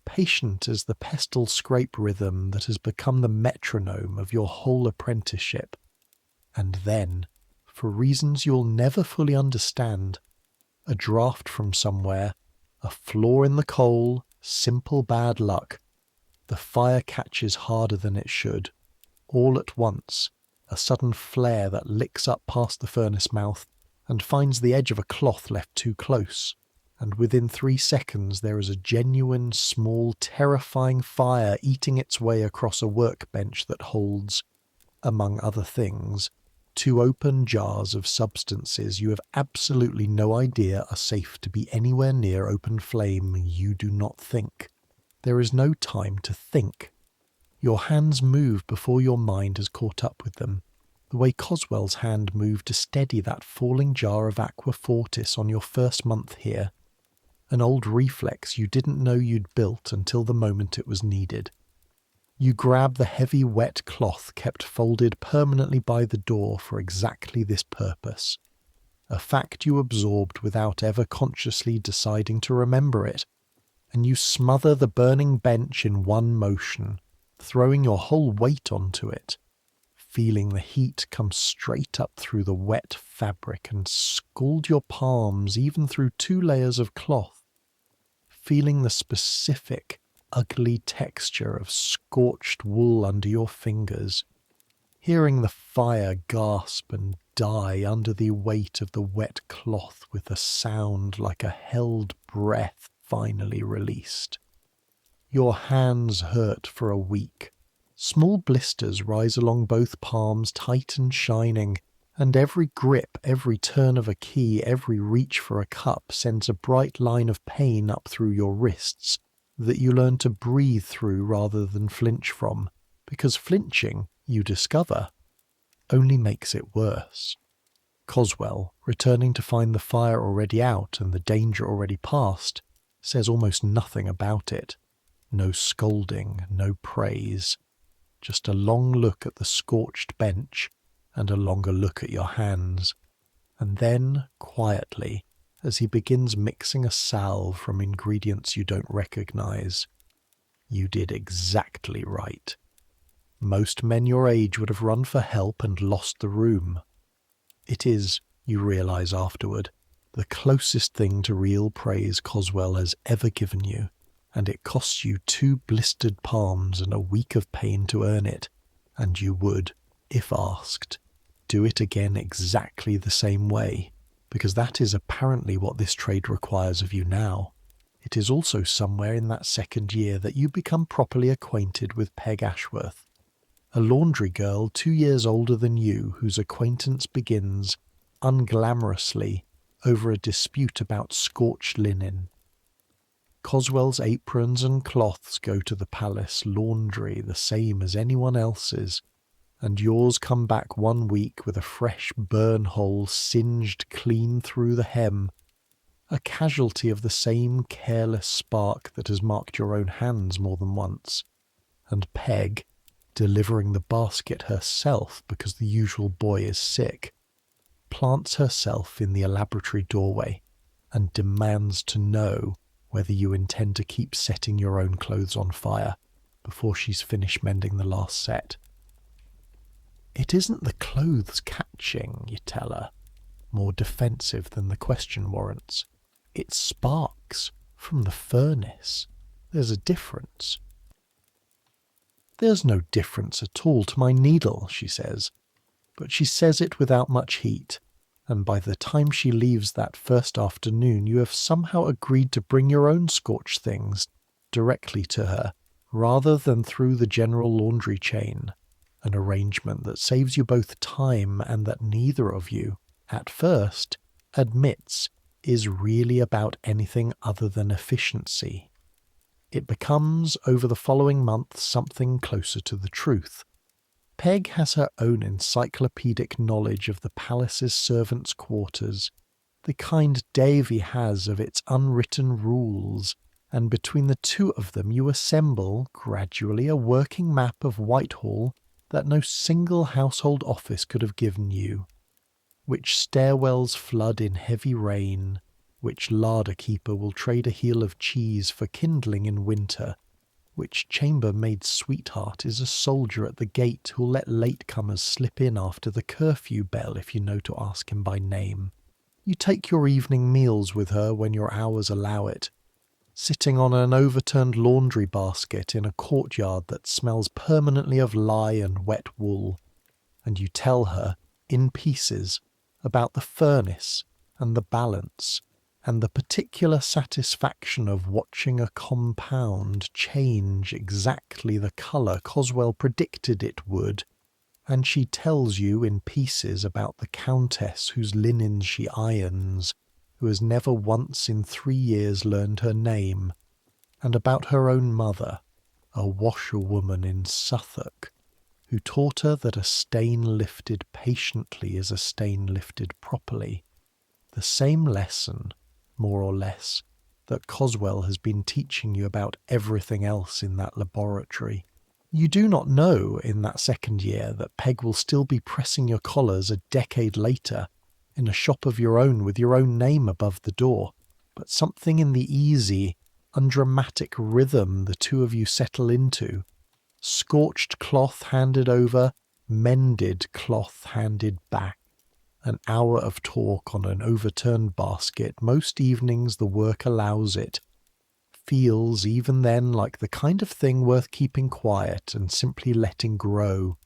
Patient as the pestle scrape rhythm that has become the metronome of your whole apprenticeship. And then, for reasons you'll never fully understand, a draught from somewhere, a flaw in the coal, simple bad luck. The fire catches harder than it should. All at once, a sudden flare that licks up past the furnace mouth and finds the edge of a cloth left too close. And within 3 seconds there is a genuine, small, terrifying fire eating its way across a workbench that holds, among other things, 2 open jars of substances you have absolutely no idea are safe to be anywhere near open flame. You do not think. There is no time to think. Your hands move before your mind has caught up with them, the way Coswell's hand moved to steady that falling jar of aqua fortis on your first month here. An old reflex you didn't know you'd built until the moment it was needed. You grab the heavy wet cloth kept folded permanently by the door for exactly this purpose. A fact you absorbed without ever consciously deciding to remember it. And you smother the burning bench in one motion, throwing your whole weight onto it, feeling the heat come straight up through the wet fabric and scald your palms even through 2 layers of cloth, feeling the specific, ugly texture of scorched wool under your fingers, hearing the fire gasp and die under the weight of the wet cloth with a sound like a held breath finally released. Your hands hurt for a week. Small blisters rise along both palms, tight and shining, and every grip, every turn of a key, every reach for a cup sends a bright line of pain up through your wrists that you learn to breathe through rather than flinch from, because flinching, you discover, only makes it worse. Coswell, returning to find the fire already out and the danger already past, says almost nothing about it. No scolding, no praise. Just a long look at the scorched bench and a longer look at your hands. And then, quietly, as he begins mixing a salve from ingredients you don't recognize, you did exactly right. Most men your age would have run for help and lost the room. It is, you realize afterward, the closest thing to real praise Coswell has ever given you, and it costs you 2 blistered palms and a week of pain to earn it, and you would, if asked, do it again exactly the same way, because that is apparently what this trade requires of you now. It is also somewhere in that second year that you become properly acquainted with Peg Ashworth, a laundry girl 2 years older than you whose acquaintance begins, unglamorously, over a dispute about scorched linen. Coswell's aprons and cloths go to the palace laundry the same as anyone else's, and yours come back 1 week with a fresh burn hole singed clean through the hem, a casualty of the same careless spark that has marked your own hands more than once, and Peg, delivering the basket herself because the usual boy is sick, plants herself in the Elaboratory doorway and demands to know whether you intend to keep setting your own clothes on fire before she's finished mending the last set. It isn't the clothes catching, you tell her, more defensive than the question warrants. It sparks from the furnace. There's a difference. There's no difference at all to my needle, she says, but she says it without much heat, and by the time she leaves that first afternoon you have somehow agreed to bring your own scorched things directly to her, rather than through the general laundry chain, an arrangement that saves you both time and that neither of you, at first, admits is really about anything other than efficiency. It becomes, over the following months, something closer to the truth. Peg has her own encyclopedic knowledge of the palace's servants' quarters, the kind Davy has of its unwritten rules, and between the two of them you assemble, gradually, a working map of Whitehall that no single household office could have given you. Which stairwells flood in heavy rain, which larder keeper will trade a heel of cheese for kindling in winter, which chambermaid sweetheart is a soldier at the gate who'll let latecomers slip in after the curfew bell if you know to ask him by name. You take your evening meals with her when your hours allow it, sitting on an overturned laundry basket in a courtyard that smells permanently of lye and wet wool, and you tell her, in pieces, about the furnace and the balance, and the particular satisfaction of watching a compound change exactly the colour Coswell predicted it would, and she tells you in pieces about the countess whose linens she irons, who has never once in 3 years learned her name, and about her own mother, a washerwoman in Suffolk, who taught her that a stain lifted patiently is a stain lifted properly, the same lesson, more or less, that Coswell has been teaching you about everything else in that laboratory. You do not know in that second year that Peg will still be pressing your collars a decade later in a shop of your own with your own name above the door, but something in the easy, undramatic rhythm the two of you settle into, scorched cloth handed over, mended cloth handed back, an hour of talk on an overturned basket most evenings the work allows it, feels even then like the kind of thing worth keeping quiet and simply letting grow,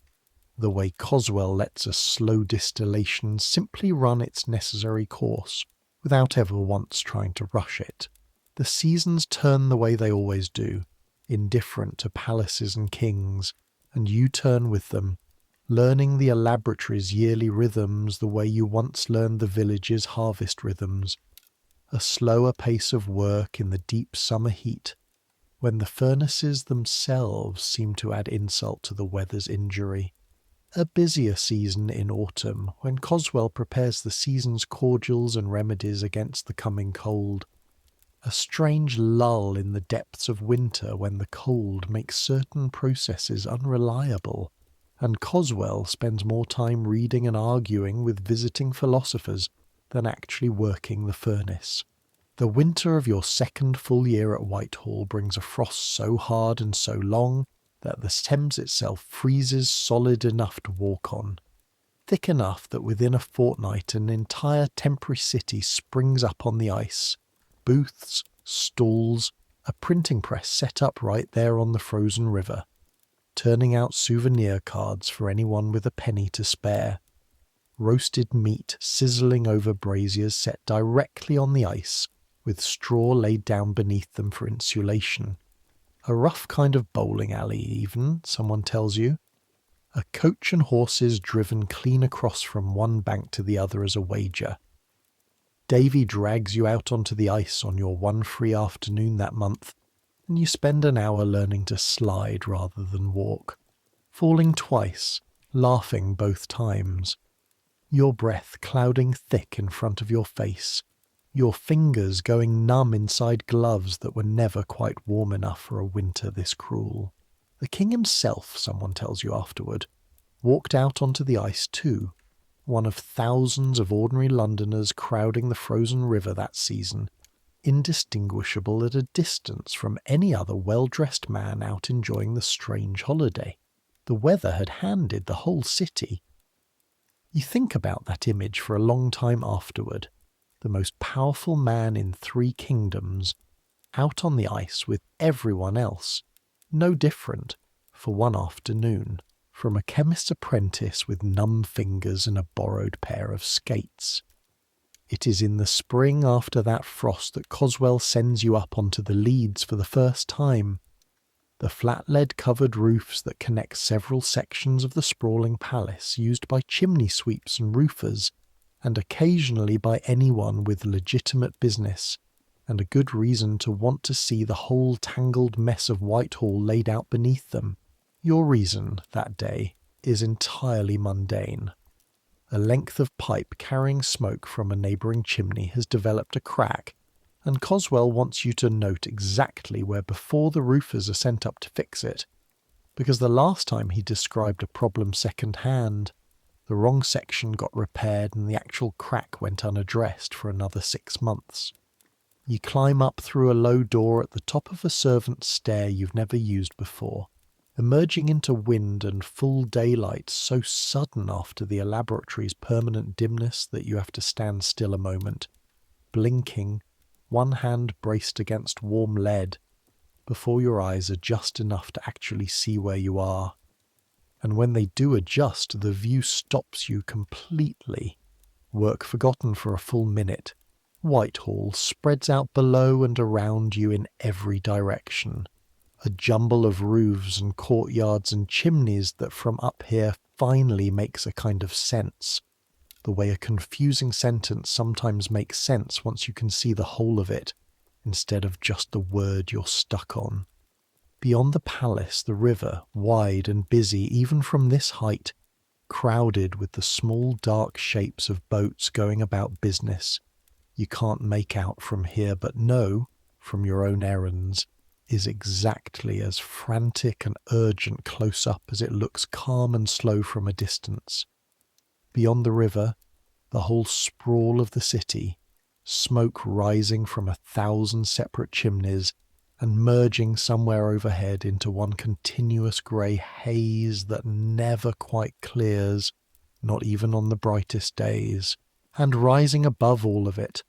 the way Coswell lets a slow distillation simply run its necessary course, without ever once trying to rush it. The seasons turn the way they always do, indifferent to palaces and kings, and you turn with them, learning the Elaboratory's yearly rhythms the way you once learned the village's harvest rhythms, a slower pace of work in the deep summer heat, when the furnaces themselves seem to add insult to the weather's injury, a busier season in autumn, when Coswell prepares the season's cordials and remedies against the coming cold, a strange lull in the depths of winter when the cold makes certain processes unreliable, and Coswell spends more time reading and arguing with visiting philosophers than actually working the furnace. The winter of your second full year at Whitehall brings a frost so hard and so long that the Thames itself freezes solid enough to walk on, thick enough that within a fortnight an entire temporary city springs up on the ice, booths, stalls, a printing press set up right there on the frozen river, turning out souvenir cards for anyone with a penny to spare, roasted meat sizzling over braziers set directly on the ice, with straw laid down beneath them for insulation. A rough kind of bowling alley even, someone tells you. A coach and horses driven clean across from one bank to the other as a wager. Davy drags you out onto the ice on your one free afternoon that month, and you spend an hour learning to slide rather than walk, falling twice, laughing both times, your breath clouding thick in front of your face, your fingers going numb inside gloves that were never quite warm enough for a winter this cruel. The king himself, someone tells you afterward, walked out onto the ice too, one of thousands of ordinary Londoners crowding the frozen river that season, indistinguishable at a distance from any other well-dressed man out enjoying the strange holiday. The weather had handed the whole city. You think about that image for a long time afterward, the most powerful man in 3 kingdoms, out on the ice with everyone else, no different, for one afternoon, from a chemist's apprentice with numb fingers and a borrowed pair of skates. It is in the spring after that frost that Coswell sends you up onto the leads for the first time, the flat lead-covered roofs that connect several sections of the sprawling palace used by chimney sweeps and roofers, and occasionally by anyone with legitimate business, and a good reason to want to see the whole tangled mess of Whitehall laid out beneath them. Your reason, that day, is entirely mundane. A length of pipe carrying smoke from a neighbouring chimney has developed a crack, and Coswell wants you to note exactly where before the roofers are sent up to fix it, because the last time he described a problem second-hand, the wrong section got repaired and the actual crack went unaddressed for another 6 months. You climb up through a low door at the top of a servant's stair you've never used before, emerging into wind and full daylight so sudden after the Elaboratory's permanent dimness that you have to stand still a moment, blinking, one hand braced against warm lead, before your eyes adjust enough to actually see where you are. And when they do adjust, the view stops you completely. Work forgotten for a full minute. Whitehall spreads out below and around you in every direction. A jumble of roofs and courtyards and chimneys that from up here finally makes a kind of sense. The way a confusing sentence sometimes makes sense once you can see the whole of it, instead of just the word you're stuck on. Beyond the palace, the river, wide and busy even from this height, crowded with the small dark shapes of boats going about business, you can't make out from here but know, from your own errands, is exactly as frantic and urgent close up as it looks calm and slow from a distance. Beyond the river, the whole sprawl of the city, smoke rising from 1,000 separate chimneys and merging somewhere overhead into one continuous grey haze that never quite clears, not even on the brightest days, and rising above all of it,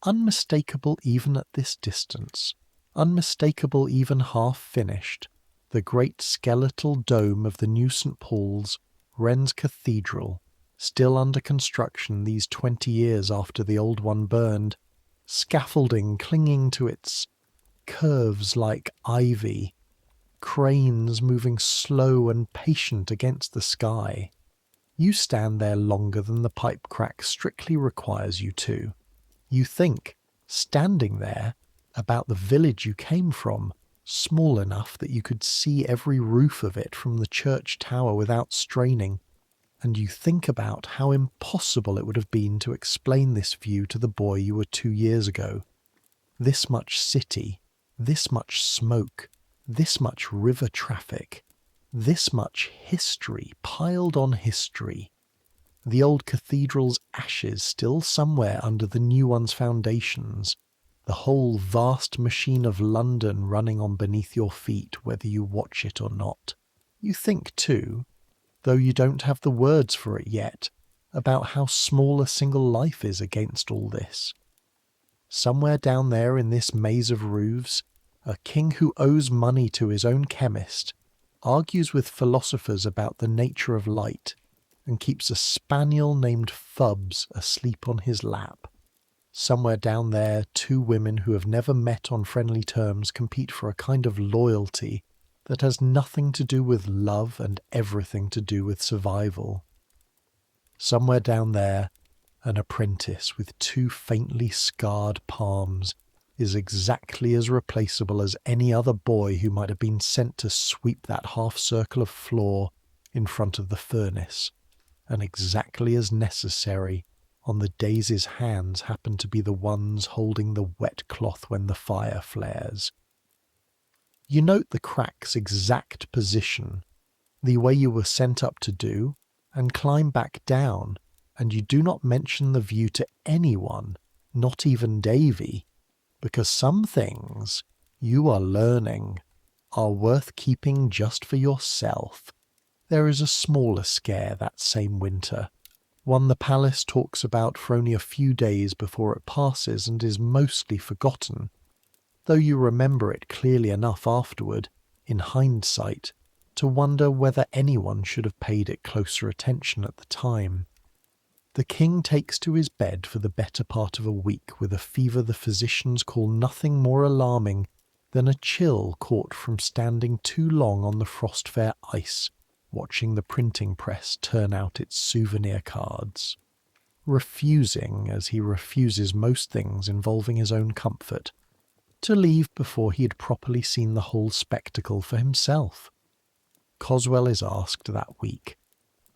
unmistakable even at this distance, unmistakable even half finished, the great skeletal dome of the new St. Paul's, Wren's Cathedral, still under construction these 20 years after the old one burned, scaffolding clinging to its curves like ivy, cranes moving slow and patient against the sky. You stand there longer than the pipe crack strictly requires you to. You think, standing there, about the village you came from, small enough that you could see every roof of it from the church tower without straining, and you think about how impossible it would have been to explain this view to the boy you were 2 years ago. This much city, this much smoke, this much river traffic, this much history piled on history. The old cathedral's ashes still somewhere under the new one's foundations, the whole vast machine of London running on beneath your feet whether you watch it or not. You think too, though you don't have the words for it yet, about how small a single life is against all this. Somewhere down there in this maze of roofs, a king who owes money to his own chemist argues with philosophers about the nature of light and keeps a spaniel named Phubs asleep on his lap. Somewhere down there, 2 women who have never met on friendly terms compete for a kind of loyalty that has nothing to do with love and everything to do with survival. Somewhere down there, an apprentice with 2 faintly scarred palms is exactly as replaceable as any other boy who might have been sent to sweep that half circle of floor in front of the furnace, and exactly as necessary on the days his hands happen to be the ones holding the wet cloth when the fire flares. You note the crack's exact position, the way you were sent up to do, and climb back down, and you do not mention the view to anyone, not even Davy, because some things, you are learning, are worth keeping just for yourself. There is a smaller scare that same winter, one the palace talks about for only a few days before it passes and is mostly forgotten, though you remember it clearly enough afterward, in hindsight, to wonder whether anyone should have paid it closer attention at the time. The king takes to his bed for the better part of a week with a fever the physicians call nothing more alarming than a chill caught from standing too long on the frost-fair ice, watching the printing press turn out its souvenir cards. Refusing, as he refuses most things involving his own comfort, to leave before he had properly seen the whole spectacle for himself. Coswell is asked that week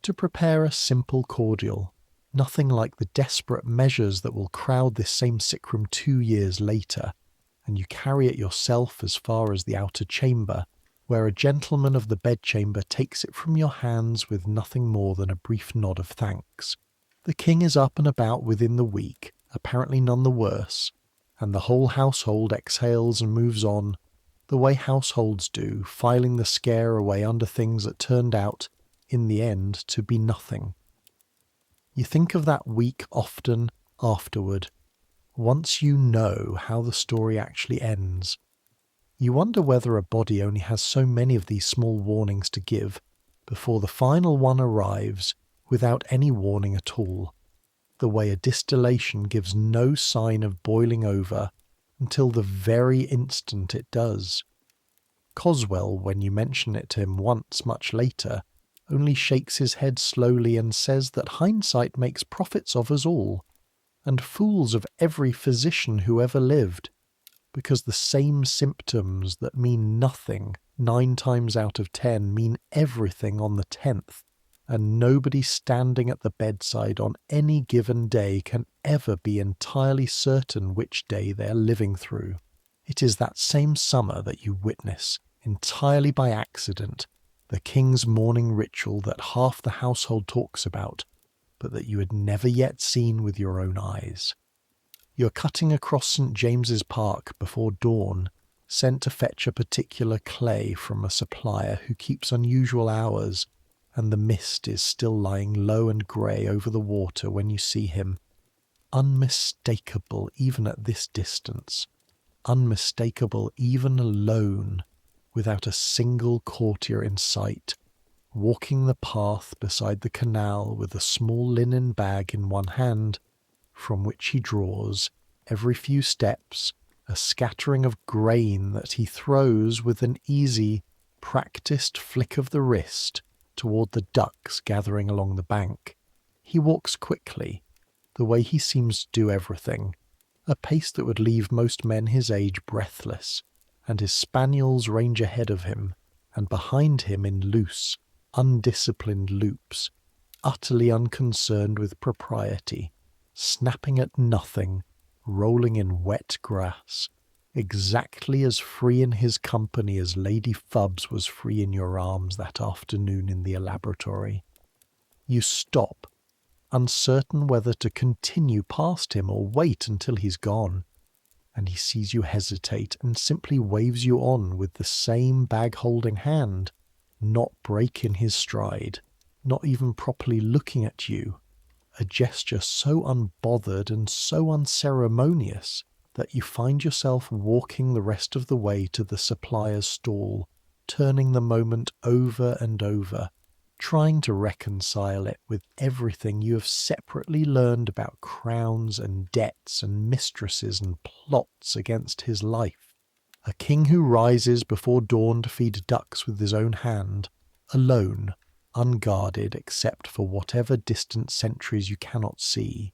to prepare a simple cordial, nothing like the desperate measures that will crowd this same sick room 2 years later, and you carry it yourself as far as the outer chamber, where a gentleman of the bedchamber takes it from your hands with nothing more than a brief nod of thanks. The king is up and about within the week, apparently none the worse, and the whole household exhales and moves on, the way households do, filing the scare away under things that turned out, in the end, to be nothing. You think of that week often afterward, once you know how the story actually ends. You wonder whether a body only has so many of these small warnings to give before the final one arrives without any warning at all, the way a distillation gives no sign of boiling over until the very instant it does. Coswell, when you mention it to him once much later, only shakes his head slowly and says that hindsight makes prophets of us all, and fools of every physician who ever lived, because the same symptoms that mean nothing 9 times out of 10 mean everything on the 10th, and nobody standing at the bedside on any given day can ever be entirely certain which day they are living through. It is that same summer that you witness, entirely by accident, the king's morning ritual that half the household talks about, but that you had never yet seen with your own eyes. You're cutting across St. James's Park before dawn, sent to fetch a particular clay from a supplier who keeps unusual hours, and the mist is still lying low and grey over the water when you see him, unmistakable even at this distance, unmistakable even alone, without a single courtier in sight, walking the path beside the canal with a small linen bag in one hand, from which he draws, every few steps, a scattering of grain that he throws with an easy, practised flick of the wrist toward the ducks gathering along the bank. He walks quickly, the way he seems to do everything, a pace that would leave most men his age breathless, and his spaniels range ahead of him, and behind him in loose, undisciplined loops, utterly unconcerned with propriety, snapping at nothing, rolling in wet grass, exactly as free in his company as Lady Fubbs was free in your arms that afternoon in the Elaboratory. You stop, uncertain whether to continue past him or wait until he's gone, and he sees you hesitate and simply waves you on with the same bag-holding hand, not break in his stride, not even properly looking at you, a gesture so unbothered and so unceremonious that you find yourself walking the rest of the way to the supplier's stall, turning the moment over and over, trying to reconcile it with everything you have separately learned about crowns and debts and mistresses and plots against his life. A king who rises before dawn to feed ducks with his own hand, alone, unguarded except for whatever distant sentries you cannot see,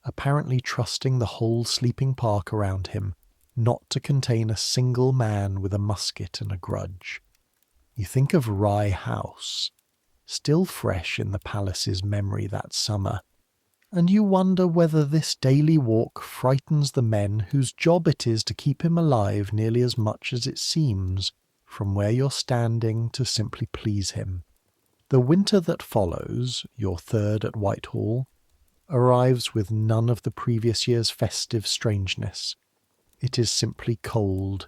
apparently trusting the whole sleeping park around him not to contain a single man with a musket and a grudge. You think of Rye House, still fresh in the palace's memory that summer, and you wonder whether this daily walk frightens the men whose job it is to keep him alive nearly as much as it seems, from where you're standing, to simply please him. The winter that follows, your third at Whitehall, arrives with none of the previous year's festive strangeness. It is simply cold,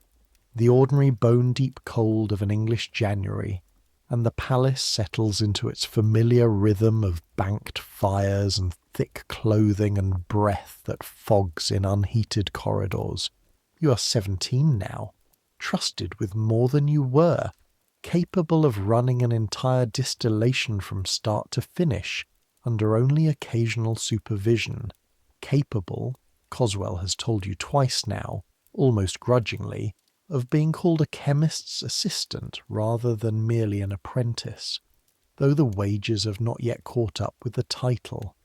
the ordinary bone-deep cold of an English January, and the palace settles into its familiar rhythm of banked fires and thick clothing and breath that fogs in unheated corridors. You are 17 now, trusted with more than you were, capable of running an entire distillation from start to finish, under only occasional supervision, capable, Coswell has told you twice now, almost grudgingly, of being called a chemist's assistant rather than merely an apprentice, though the wages have not yet caught up with the title.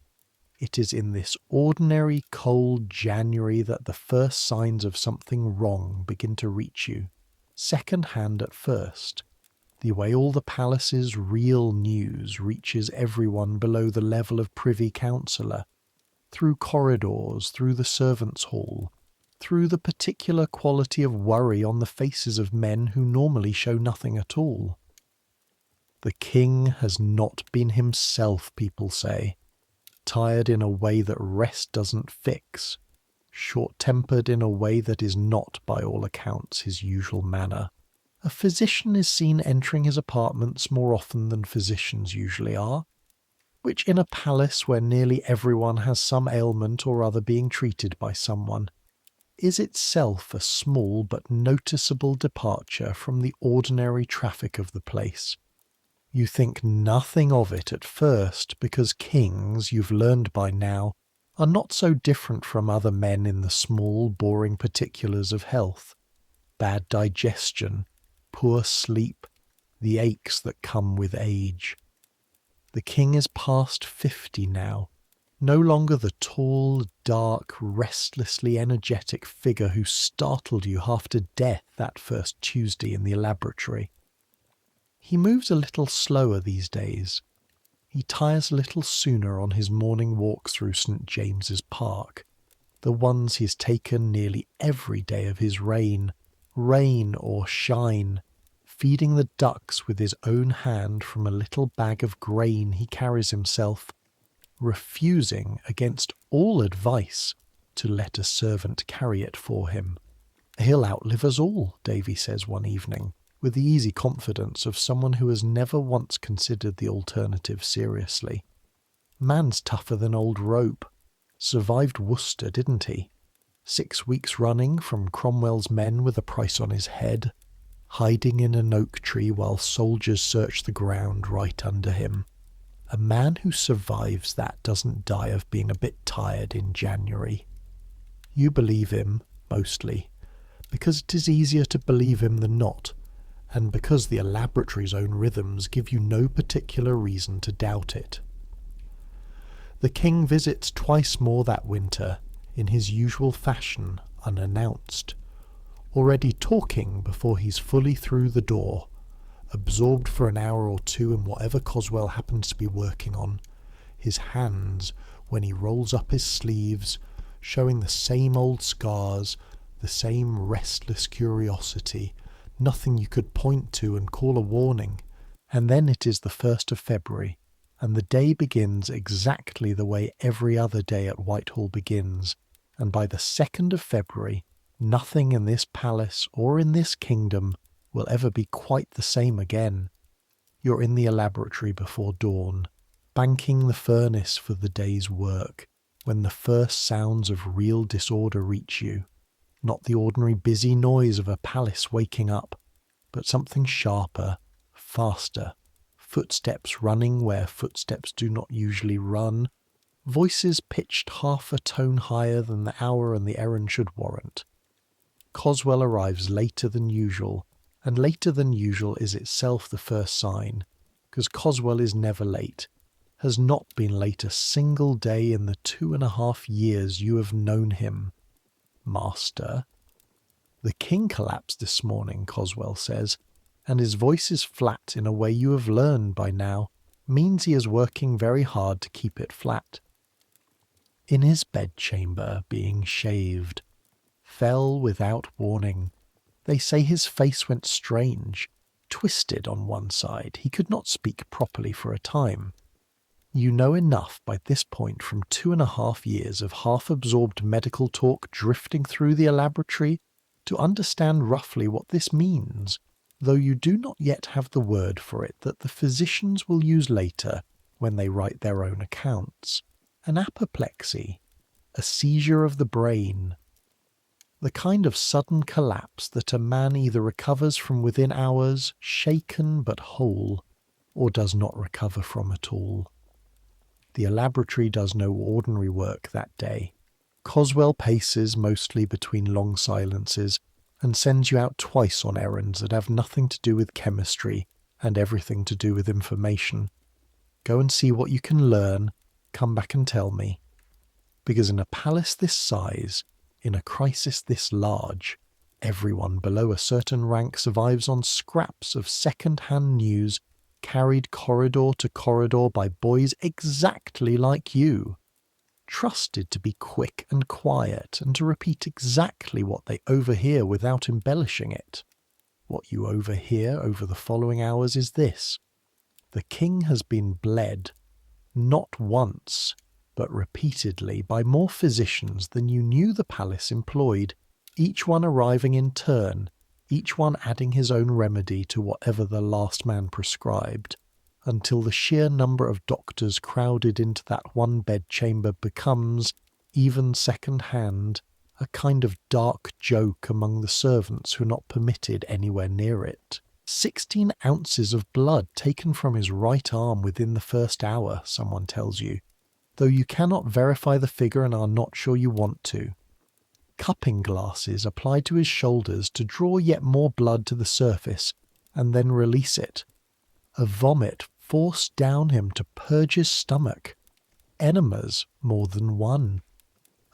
It is in this ordinary cold January that the first signs of something wrong begin to reach you, second-hand at first, the way all the palace's real news reaches everyone below the level of privy councillor, through corridors, through the servants' hall, through the particular quality of worry on the faces of men who normally show nothing at all. The king has not been himself, people say, tired in a way that rest doesn't fix, short-tempered in a way that is not, by all accounts, his usual manner. A physician is seen entering his apartments more often than physicians usually are, which in a palace where nearly everyone has some ailment or other being treated by someone, is itself a small but noticeable departure from the ordinary traffic of the place. You think nothing of it at first because kings, you've learned by now, are not so different from other men in the small, boring particulars of health. Bad digestion, poor sleep, the aches that come with age. The king is past 50 now, no longer the tall, dark, restlessly energetic figure who startled you half to death that first Tuesday in the Elaboratory. He moves a little slower these days. He tires a little sooner on his morning walks through St. James's Park, the ones he's taken nearly every day of his reign, rain or shine, feeding the ducks with his own hand from a little bag of grain he carries himself, refusing against all advice to let a servant carry it for him. He'll outlive us all, Davy says one evening, with the easy confidence of someone who has never once considered the alternative seriously. Man's tougher than old rope. Survived Worcester, didn't he? 6 weeks running from Cromwell's men with a price on his head, hiding in an oak tree while soldiers search the ground right under him. A man who survives that doesn't die of being a bit tired in January. You believe him, mostly, because it is easier to believe him than not, and because the Elaboratory's own rhythms give you no particular reason to doubt it. The king visits twice more that winter, in his usual fashion, unannounced, already talking before he's fully through the door, absorbed for an hour or two in whatever Coswell happens to be working on, his hands, when he rolls up his sleeves, showing the same old scars, the same restless curiosity, nothing you could point to and call a warning. And then it is the 1st of February, and the day begins exactly the way every other day at Whitehall begins, and by the 2nd of February, nothing in this palace or in this kingdom will ever be quite the same again. You're in the Elaboratory before dawn, banking the furnace for the day's work, when the first sounds of real disorder reach you. Not the ordinary busy noise of a palace waking up, but something sharper, faster, footsteps running where footsteps do not usually run, voices pitched half a tone higher than the hour and the errand should warrant. Coswell arrives later than usual, and later than usual is itself the first sign, because Coswell is never late, has not been late a single day in the 2.5 years you have known him. Master. The king collapsed this morning, Coswell says, and his voice is flat in a way you have learned by now, means he is working very hard to keep it flat. In his bedchamber, being shaved, fell without warning. They say his face went strange, twisted on one side. He could not speak properly for a time. You know enough by this point from 2.5 years of half-absorbed medical talk drifting through the Elaboratory to understand roughly what this means, though you do not yet have the word for it that the physicians will use later when they write their own accounts. An apoplexy, a seizure of the brain, the kind of sudden collapse that a man either recovers from within hours, shaken but whole, or does not recover from at all. The Elaboratory does no ordinary work that day. Coswell paces mostly between long silences and sends you out twice on errands that have nothing to do with chemistry and everything to do with information. Go and see what you can learn, come back and tell me. Because in a palace this size, in a crisis this large, everyone below a certain rank survives on scraps of second-hand news carried corridor to corridor by boys exactly like you, trusted to be quick and quiet and to repeat exactly what they overhear without embellishing it. What you overhear over the following hours is this: the king has been bled, not once, but repeatedly by more physicians than you knew the palace employed, each one arriving in turn, each one adding his own remedy to whatever the last man prescribed, until the sheer number of doctors crowded into that one bedchamber becomes, even second-hand, a kind of dark joke among the servants who are not permitted anywhere near it. 16 ounces of blood taken from his right arm within the first hour, someone tells you, though you cannot verify the figure and are not sure you want to. Cupping glasses applied to his shoulders to draw yet more blood to the surface and then release it. A vomit forced down him to purge his stomach. Enemas more than one.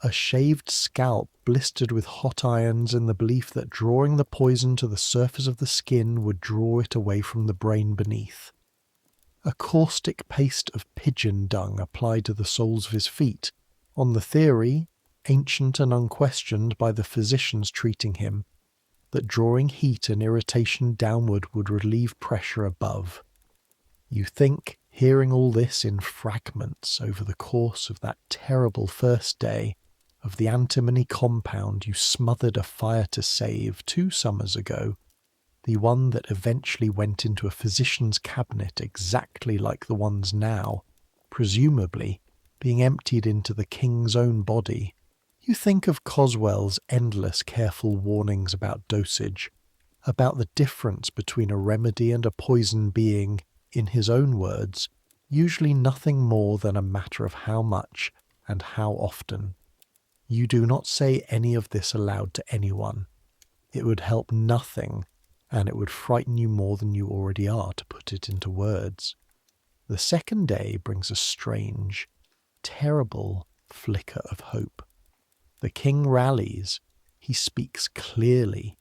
A shaved scalp blistered with hot irons in the belief that drawing the poison to the surface of the skin would draw it away from the brain beneath. A caustic paste of pigeon dung applied to the soles of his feet, on the theory, ancient and unquestioned by the physicians treating him, that drawing heat and irritation downward would relieve pressure above. You think, hearing all this in fragments over the course of that terrible first day, of the antimony compound you smothered a fire to save 2 summers ago, the one that eventually went into a physician's cabinet exactly like the ones now, presumably being emptied into the king's own body. You think of Coswell's endless careful warnings about dosage, about the difference between a remedy and a poison being, in his own words, usually nothing more than a matter of how much and how often. You do not say any of this aloud to anyone. It would help nothing, and it would frighten you more than you already are to put it into words. The second day brings a strange, terrible flicker of hope. The king rallies. He speaks clearly.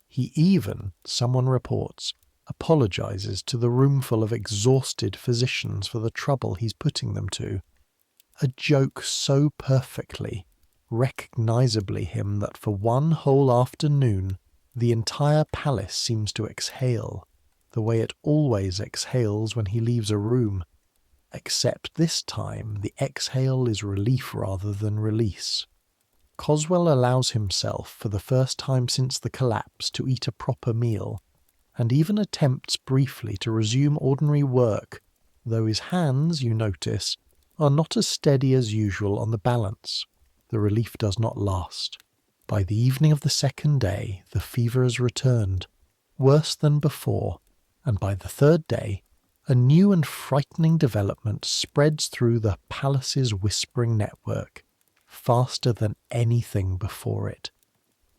He even, someone reports, apologizes to the roomful of exhausted physicians for the trouble he's putting them to. A joke so perfectly, recognizably him that for one whole afternoon the entire palace seems to exhale, the way it always exhales when he leaves a room, except this time the exhale is relief rather than release. Coswell allows himself for the first time since the collapse to eat a proper meal, and even attempts briefly to resume ordinary work, though his hands, you notice, are not as steady as usual on the balance. The relief does not last. By the evening of the second day, the fever has returned, worse than before, and by the third day, a new and frightening development spreads through the palace's whispering network, faster than anything before it.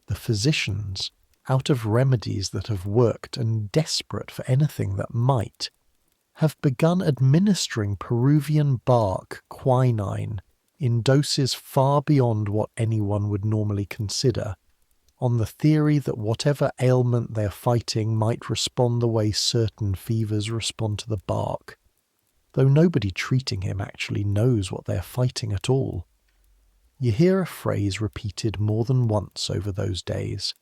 The physicians, out of remedies that have worked and desperate for anything that might, have begun administering Peruvian bark, quinine, in doses far beyond what anyone would normally consider, on the theory that whatever ailment they're fighting might respond the way certain fevers respond to the bark, though nobody treating him actually knows what they're fighting at all. You hear a phrase repeated more than once over those days,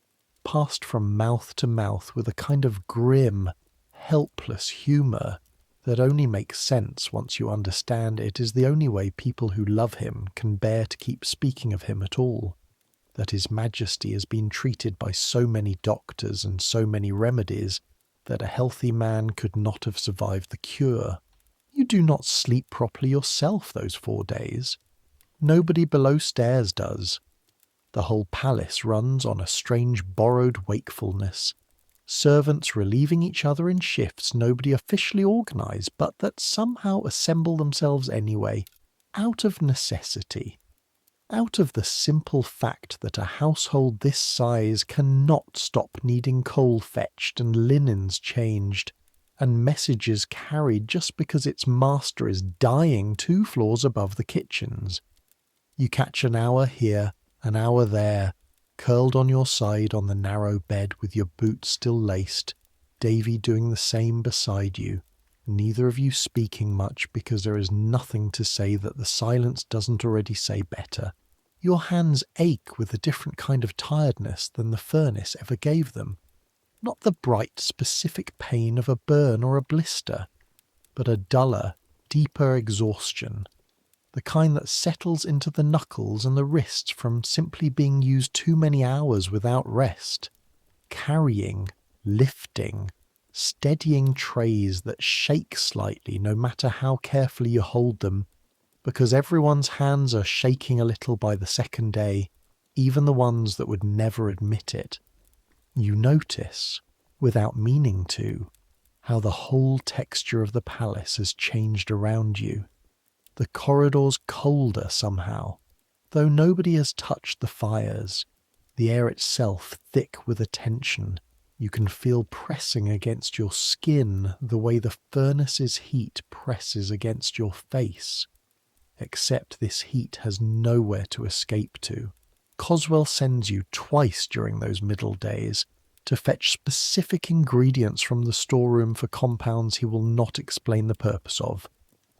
passed from mouth to mouth with a kind of grim, helpless humour that only makes sense once you understand it is the only way people who love him can bear to keep speaking of him at all, that his majesty has been treated by so many doctors and so many remedies that a healthy man could not have survived the cure. You do not sleep properly yourself those 4 days. Nobody below stairs does. The whole palace runs on a strange borrowed wakefulness, servants relieving each other in shifts nobody officially organised, but that somehow assemble themselves anyway, out of necessity, out of the simple fact that a household this size cannot stop needing coal fetched and linens changed, and messages carried just because its master is dying 2 floors above the kitchens. You catch an hour here, an hour there, curled on your side on the narrow bed with your boots still laced, Davy doing the same beside you, neither of you speaking much because there is nothing to say that the silence doesn't already say better. Your hands ache with a different kind of tiredness than the furnace ever gave them. Not the bright, specific pain of a burn or a blister, but a duller, deeper exhaustion, the kind that settles into the knuckles and the wrists from simply being used too many hours without rest, carrying, lifting, steadying trays that shake slightly no matter how carefully you hold them, because everyone's hands are shaking a little by the second day, even the ones that would never admit it. You notice, without meaning to, how the whole texture of the palace has changed around you. The corridors colder somehow, though nobody has touched the fires, the air itself thick with a tension you can feel pressing against your skin the way the furnace's heat presses against your face. Except this heat has nowhere to escape to. Coswell sends you twice during those middle days to fetch specific ingredients from the storeroom for compounds he will not explain the purpose of,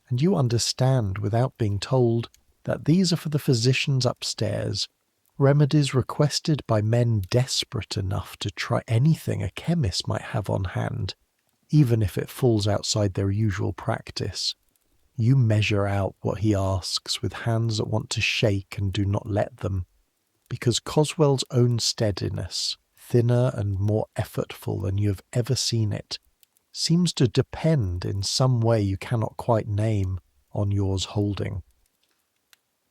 and you understand without being told that these are for the physicians upstairs, remedies requested by men desperate enough to try anything a chemist might have on hand, even if it falls outside their usual practice. You measure out what he asks with hands that want to shake and do not let them, because Coswell's own steadiness, thinner and more effortful than you have ever seen it, seems to depend in some way you cannot quite name on yours holding.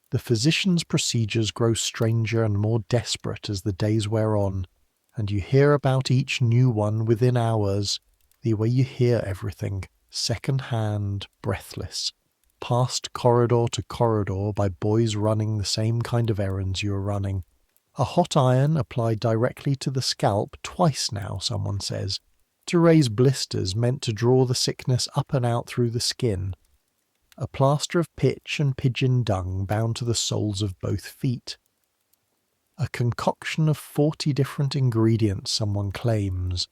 The physician's procedures grow stranger and more desperate as the days wear on, and you hear about each new one within hours, the way you hear everything, second-hand, breathless, passed corridor to corridor by boys running the same kind of errands you are running. A hot iron applied directly to the scalp twice now, someone says, to raise blisters meant to draw the sickness up and out through the skin. A plaster of pitch and pigeon dung bound to the soles of both feet. A concoction of 40 different ingredients, someone claims,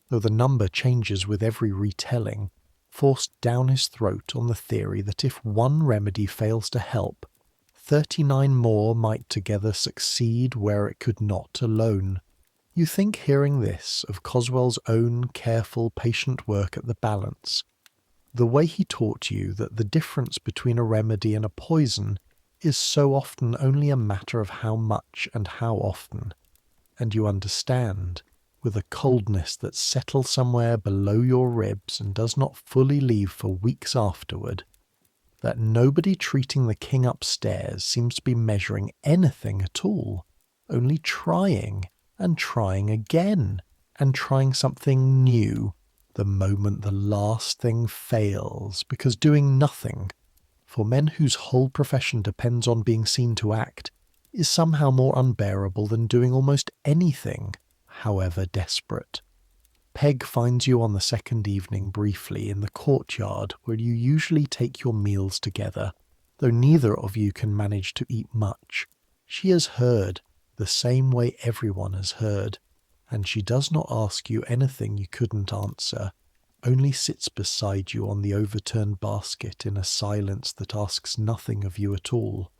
though the number changes with every retelling, forced down his throat on the theory that if one remedy fails to help, 39 more might together succeed where it could not alone. You think hearing this of Coswell's own careful, patient work at the balance, the way he taught you that the difference between a remedy and a poison is so often only a matter of how much and how often, and you understand, with a coldness that settles somewhere below your ribs and does not fully leave for weeks afterward, that nobody treating the king upstairs seems to be measuring anything at all, only trying and trying again, and trying something new the moment the last thing fails, because doing nothing, for men whose whole profession depends on being seen to act, is somehow more unbearable than doing almost anything, however desperate. Peg finds you on the second evening briefly in the courtyard where you usually take your meals together, though neither of you can manage to eat much. She has heard, the same way everyone has heard, and she does not ask you anything you couldn't answer, only sits beside you on the overturned basket in a silence that asks nothing of you at all,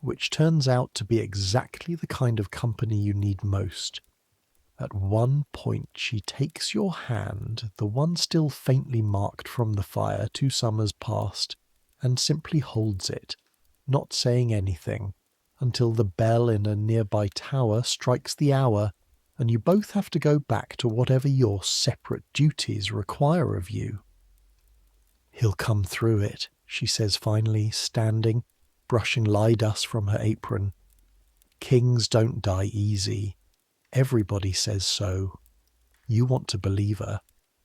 which turns out to be exactly the kind of company you need most. At one point she takes your hand, the one still faintly marked from the fire 2 summers past, and simply holds it, not saying anything, until the bell in a nearby tower strikes the hour, and you both have to go back to whatever your separate duties require of you. "He'll come through it," she says finally, standing, brushing lye dust from her apron. "Kings don't die easy. Everybody says so. You want to believe her.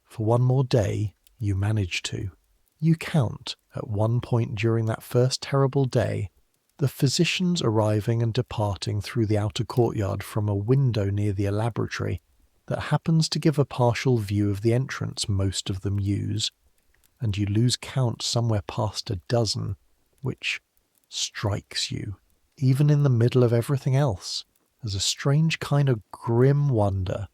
For one more day, you manage to. You count, at one point during that first terrible day, the physicians arriving and departing through the outer courtyard from a window near the Elaboratory that happens to give a partial view of the entrance most of them use, and you lose count somewhere past a dozen, which, strikes you, even in the middle of everything else, as a strange kind of grim wonder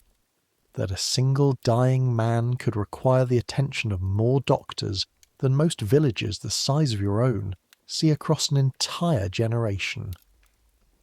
that a single dying man could require the attention of more doctors than most villages the size of your own see across an entire generation.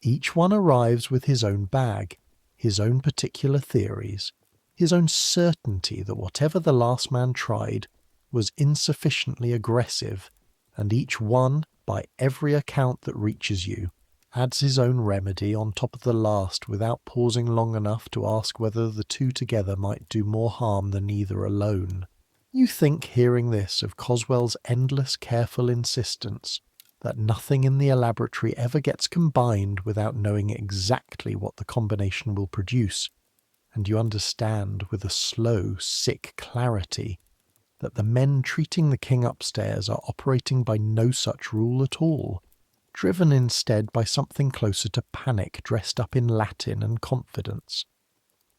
Each one arrives with his own bag, his own particular theories, his own certainty that whatever the last man tried was insufficiently aggressive, and each one, by every account that reaches you, adds his own remedy on top of the last without pausing long enough to ask whether the two together might do more harm than either alone. You think, hearing this, of Coswell's endless careful insistence that nothing in the Elaboratory ever gets combined without knowing exactly what the combination will produce, and you understand with a slow, sick clarity that the men treating the king upstairs are operating by no such rule at all, driven instead by something closer to panic dressed up in Latin and confidence.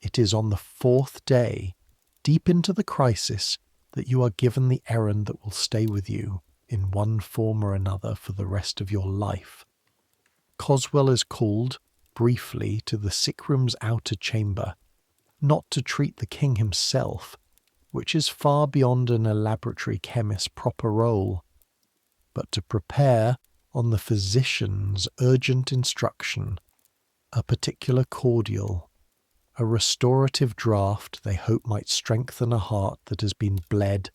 It is on the fourth day, deep into the crisis, that you are given the errand that will stay with you, in one form or another, for the rest of your life. Coswell is called, briefly, to the sick room's outer chamber, not to treat the king himself, which is far beyond an Elaboratory chemist's proper role, but to prepare, on the physician's urgent instruction, a particular cordial, a restorative draught they hope might strengthen a heart that has been bled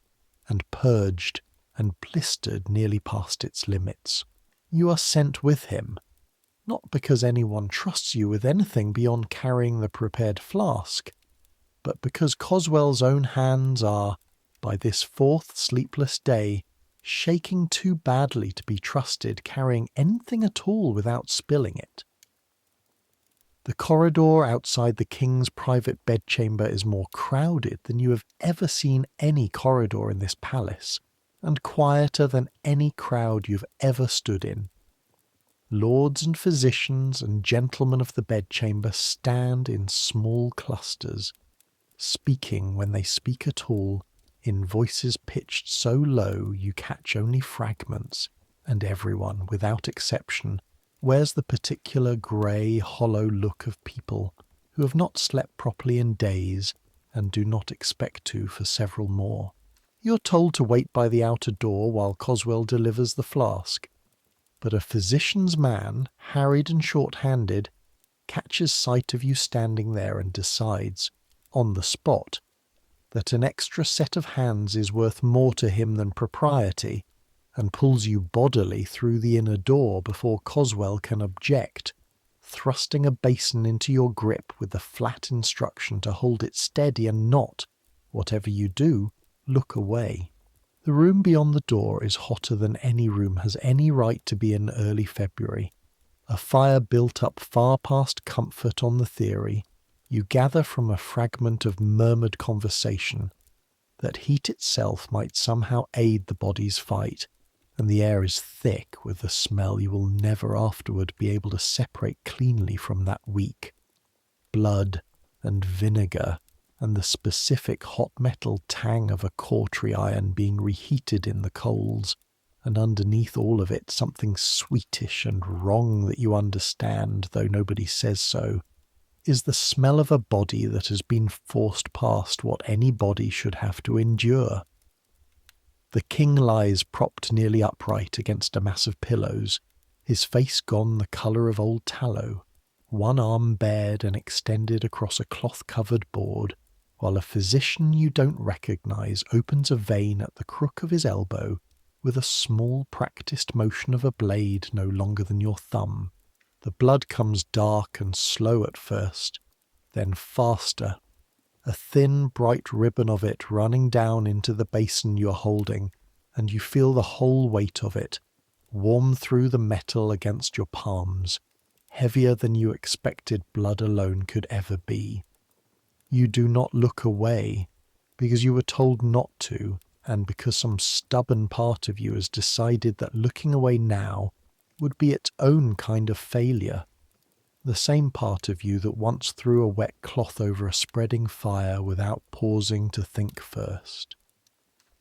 and purged and blistered nearly past its limits. You are sent with him, not because anyone trusts you with anything beyond carrying the prepared flask, but because Coswell's own hands are, by this fourth sleepless day, shaking too badly to be trusted carrying anything at all without spilling it. The corridor outside the king's private bedchamber is more crowded than you have ever seen any corridor in this palace, and quieter than any crowd you've ever stood in. Lords and physicians and gentlemen of the bedchamber stand in small clusters, speaking, when they speak at all, in voices pitched so low you catch only fragments, and everyone, without exception, wears the particular grey, hollow look of people who have not slept properly in days and do not expect to for several more. You're told to wait by the outer door while Coswell delivers the flask, but a physician's man, harried and short-handed, catches sight of you standing there and decides, on the spot, that an extra set of hands is worth more to him than propriety, and pulls you bodily through the inner door before Coswell can object, thrusting a basin into your grip with the flat instruction to hold it steady and not, whatever you do, look away. The room beyond the door is hotter than any room has any right to be in early February. A fire built up far past comfort on the theory, you gather from a fragment of murmured conversation, that heat itself might somehow aid the body's fight, and the air is thick with the smell you will never afterward be able to separate cleanly from that weak. Blood and vinegar and the specific hot metal tang of a cautery iron being reheated in the coals, and underneath all of it something sweetish and wrong that you understand, though nobody says so, is the smell of a body that has been forced past what any body should have to endure. The king lies propped nearly upright against a mass of pillows, his face gone the colour of old tallow, one arm bared and extended across a cloth-covered board, while a physician you don't recognise opens a vein at the crook of his elbow with a small practised motion of a blade no longer than your thumb. The blood comes dark and slow at first, then faster, a thin bright ribbon of it running down into the basin you are holding, and you feel the whole weight of it, warm through the metal against your palms, heavier than you expected blood alone could ever be. You do not look away, because you were told not to, and because some stubborn part of you has decided that looking away now would be its own kind of failure. The same part of you that once threw a wet cloth over a spreading fire without pausing to think first.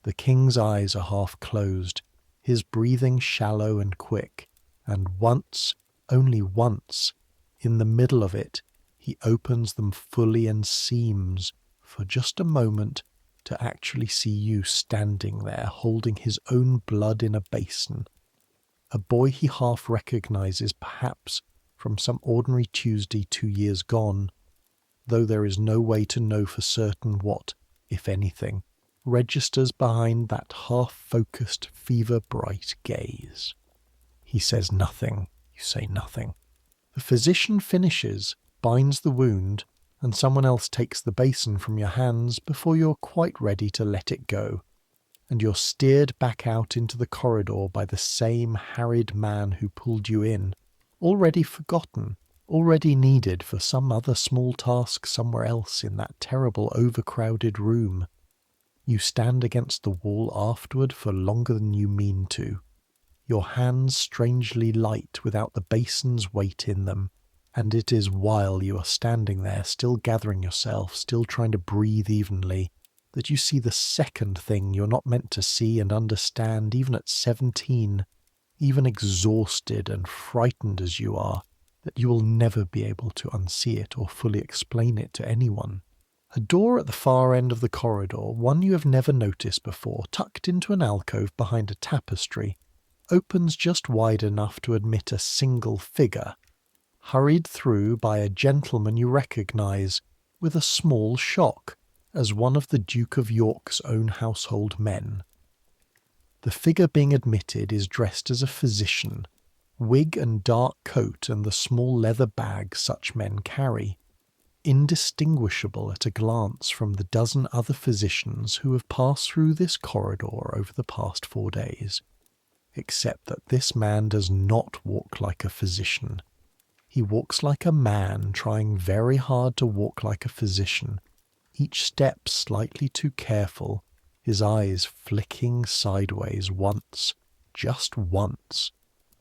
The king's eyes are half closed, his breathing shallow and quick, and once, only once, in the middle of it, he opens them fully and seems, for just a moment, to actually see you standing there holding his own blood in a basin. A boy he half recognizes perhaps from some ordinary Tuesday 2 years gone, though there is no way to know for certain what, if anything, registers behind that half-focused, fever-bright gaze. He says nothing, you say nothing. The physician finishes, binds the wound, and someone else takes the basin from your hands before you're quite ready to let it go, and you're steered back out into the corridor by the same harried man who pulled you in, already forgotten, already needed for some other small task somewhere else in that terrible overcrowded room. You stand against the wall afterward for longer than you mean to, your hands strangely light without the basin's weight in them, and it is while you are standing there, still gathering yourself, still trying to breathe evenly, that you see the second thing you're not meant to see and understand even at 17, even exhausted and frightened as you are, that you will never be able to unsee it or fully explain it to anyone. A door at the far end of the corridor, one you have never noticed before, tucked into an alcove behind a tapestry, opens just wide enough to admit a single figure, hurried through by a gentleman you recognize, with a small shock, as one of the Duke of York's own household men. The figure being admitted is dressed as a physician, wig and dark coat and the small leather bag such men carry, indistinguishable at a glance from the dozen other physicians who have passed through this corridor over the past 4 days, except that this man does not walk like a physician. He walks like a man trying very hard to walk like a physician, each step slightly too careful, his eyes flicking sideways once, just once,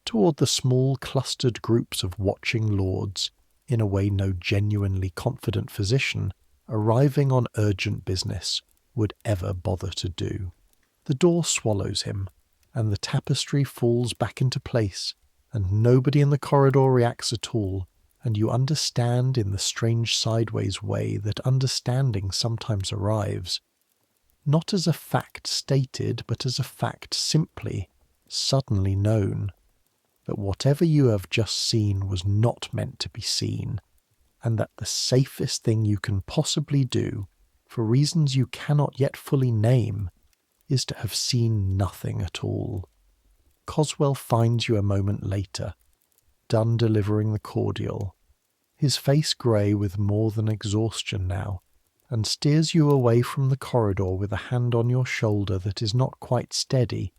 toward the small clustered groups of watching lords, in a way no genuinely confident physician, arriving on urgent business, would ever bother to do. The door swallows him, and the tapestry falls back into place, and nobody in the corridor reacts at all, and you understand in the strange sideways way that understanding sometimes arrives, not as a fact stated, but as a fact simply, suddenly known, that whatever you have just seen was not meant to be seen, and that the safest thing you can possibly do, for reasons you cannot yet fully name, is to have seen nothing at all. Coswell finds you a moment later, done delivering the cordial, his face grey with more than exhaustion now, and steers you away from the corridor with a hand on your shoulder that is not quite steady,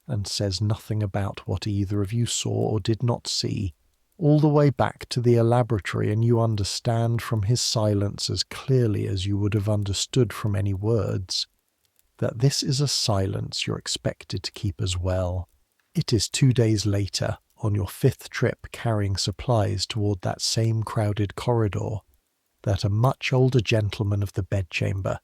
and says nothing about what either of you saw or did not see, all the way back to the Elaboratory, and you understand from his silence as clearly as you would have understood from any words, that this is a silence you're expected to keep as well. It is 2 days later, on your 5th trip carrying supplies toward that same crowded corridor, that a much older gentleman of the bedchamber,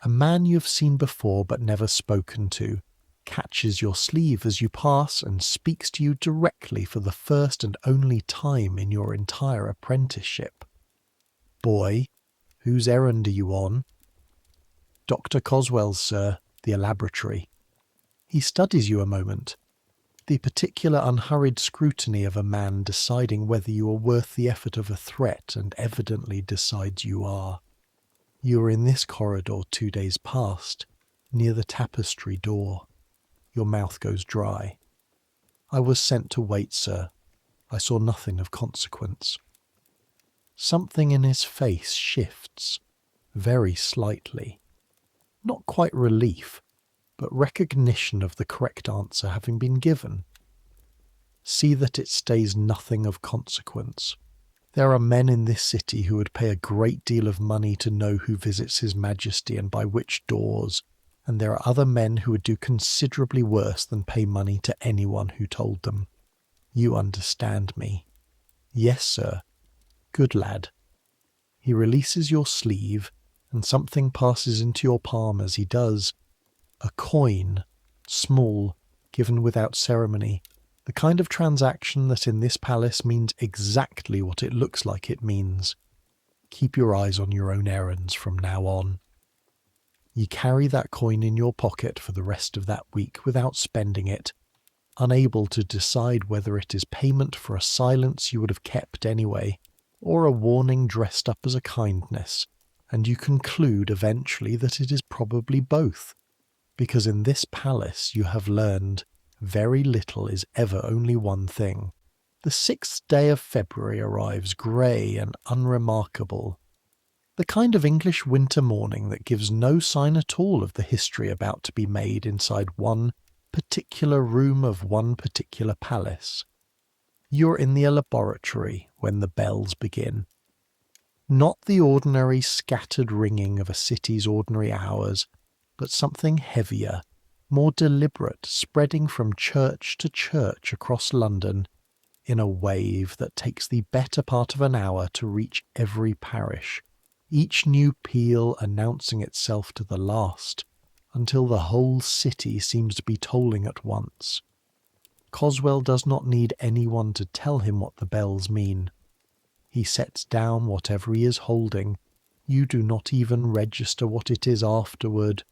a man you have seen before but never spoken to, catches your sleeve as you pass and speaks to you directly for the first and only time in your entire apprenticeship. "Boy, whose errand are you on?" "Dr. Coswell's, sir, the Elaboratory." He studies you a moment, the particular unhurried scrutiny of a man deciding whether you are worth the effort of a threat, and evidently decides you are. You are in this corridor 2 days past, near the tapestry door. Your mouth goes dry. "I was sent to wait, sir. I saw nothing of consequence." Something in his face shifts, very slightly. Not quite relief, but recognition of the correct answer having been given. See that it stays nothing of consequence. There are men in this city who would pay a great deal of money to know who visits His Majesty and by which doors, and there are other men who would do considerably worse than pay money to anyone who told them. You understand me. "Yes, sir." "Good lad." He releases your sleeve, and something passes into your palm as he does. A coin, small, given without ceremony, The kind of transaction that in this palace means exactly what it looks like it means. Keep your eyes on your own errands from now on. You carry that coin in your pocket for the rest of that week without spending it, unable to decide whether it is payment for a silence you would have kept anyway, or a warning dressed up as a kindness, and you conclude eventually that it is probably both, because in this palace you have learned very little is ever only one thing. The 6th day of February arrives grey and unremarkable, the kind of English winter morning that gives no sign at all of the history about to be made inside one particular room of one particular palace. You're in the Elaboratory when the bells begin. Not the ordinary scattered ringing of a city's ordinary hours, but something heavier, more deliberate, spreading from church to church across London in a wave that takes the better part of an hour to reach every parish, each new peal announcing itself to the last, until the whole city seems to be tolling at once. Coswell does not need anyone to tell him what the bells mean. He sets down whatever he is holding. You do not even register what it is afterward,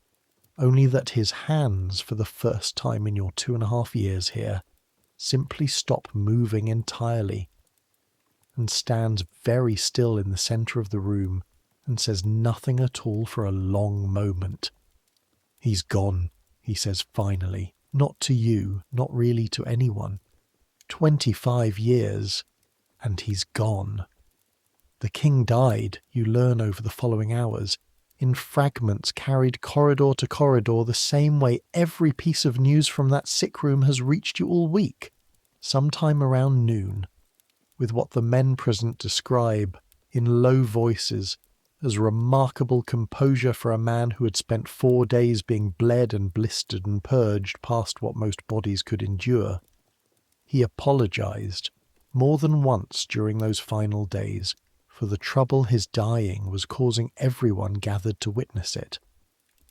only that his hands, for the first time in your 2.5 years here, simply stop moving entirely, and stands very still in the centre of the room and says nothing at all for a long moment. "He's gone," he says finally. "Not to you, not really to anyone. 25 years, and he's gone. The king died, you learn over the following hours, in fragments carried corridor to corridor the same way every piece of news from that sick room has reached you all week, sometime around noon, with what the men present describe, in low voices, as remarkable composure for a man who had spent 4 days being bled and blistered and purged past what most bodies could endure. He apologized, more than once during those final days, for the trouble his dying was causing everyone gathered to witness it.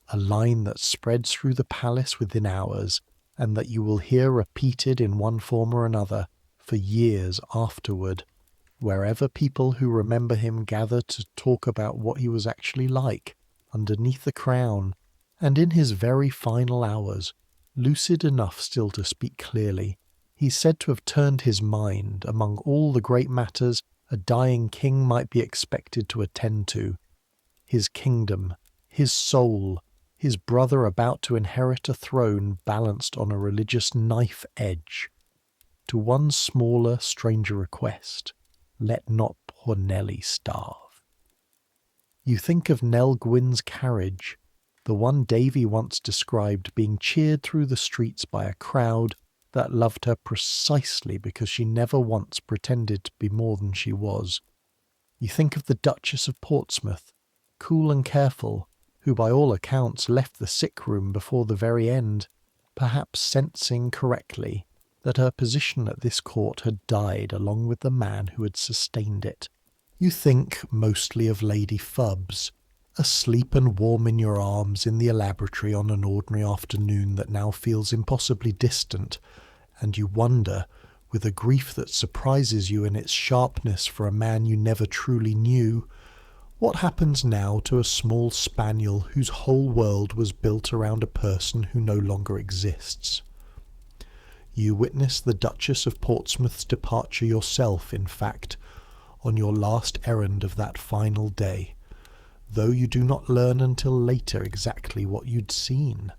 A line that spreads through the palace within hours, and that you will hear repeated in one form or another for years afterward, wherever people who remember him gather to talk about what he was actually like, underneath the crown, and in his very final hours, lucid enough still to speak clearly. He's said to have turned his mind, among all the great matters a dying king might be expected to attend to, his kingdom, his soul, his brother about to inherit a throne balanced on a religious knife edge, to one smaller, stranger request: let not poor Nellie starve. You think of Nell Gwyn's carriage, the one Davy once described being cheered through the streets by a crowd that loved her precisely because she never once pretended to be more than she was. You think of the Duchess of Portsmouth, cool and careful, who by all accounts left the sick room before the very end, perhaps sensing correctly that her position at this court had died along with the man who had sustained it. You think mostly of Lady Fubbs, asleep and warm in your arms in the Elaboratory on an ordinary afternoon that now feels impossibly distant, and you wonder, with a grief that surprises you in its sharpness for a man you never truly knew, what happens now to a small spaniel whose whole world was built around a person who no longer exists. You witness the Duchess of Portsmouth's departure yourself, in fact, on your last errand of that final day, though you do not learn until later exactly what you'd seen.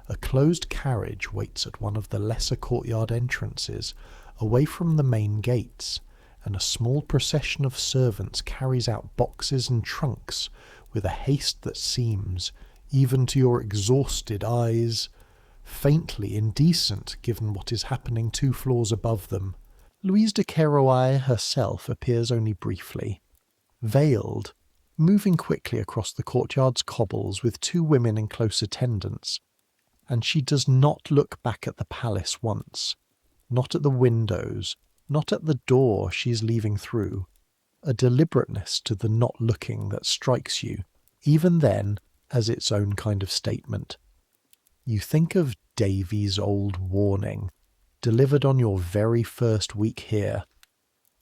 A closed carriage waits at one of the lesser courtyard entrances, away from the main gates, and a small procession of servants carries out boxes and trunks with a haste that seems, even to your exhausted eyes, faintly indecent given what is happening 2 floors above them. Louise de Kerouaille herself appears only briefly, veiled, moving quickly across the courtyard's cobbles with 2 women in close attendance, and she does not look back at the palace once, not at the windows, not at the door she is leaving through, a deliberateness to the not looking that strikes you, even then, as its own kind of statement. You think of Davy's old warning, delivered on your very first week here,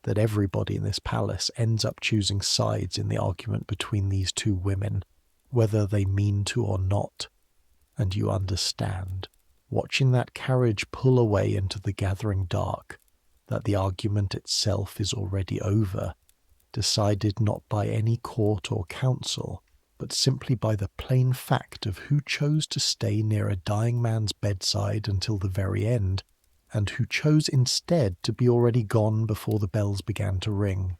that everybody in this palace ends up choosing sides in the argument between these two women, whether they mean to or not. And you understand, watching that carriage pull away into the gathering dark, that the argument itself is already over, decided not by any court or council, but simply by the plain fact of who chose to stay near a dying man's bedside until the very end, and who chose instead to be already gone before the bells began to ring.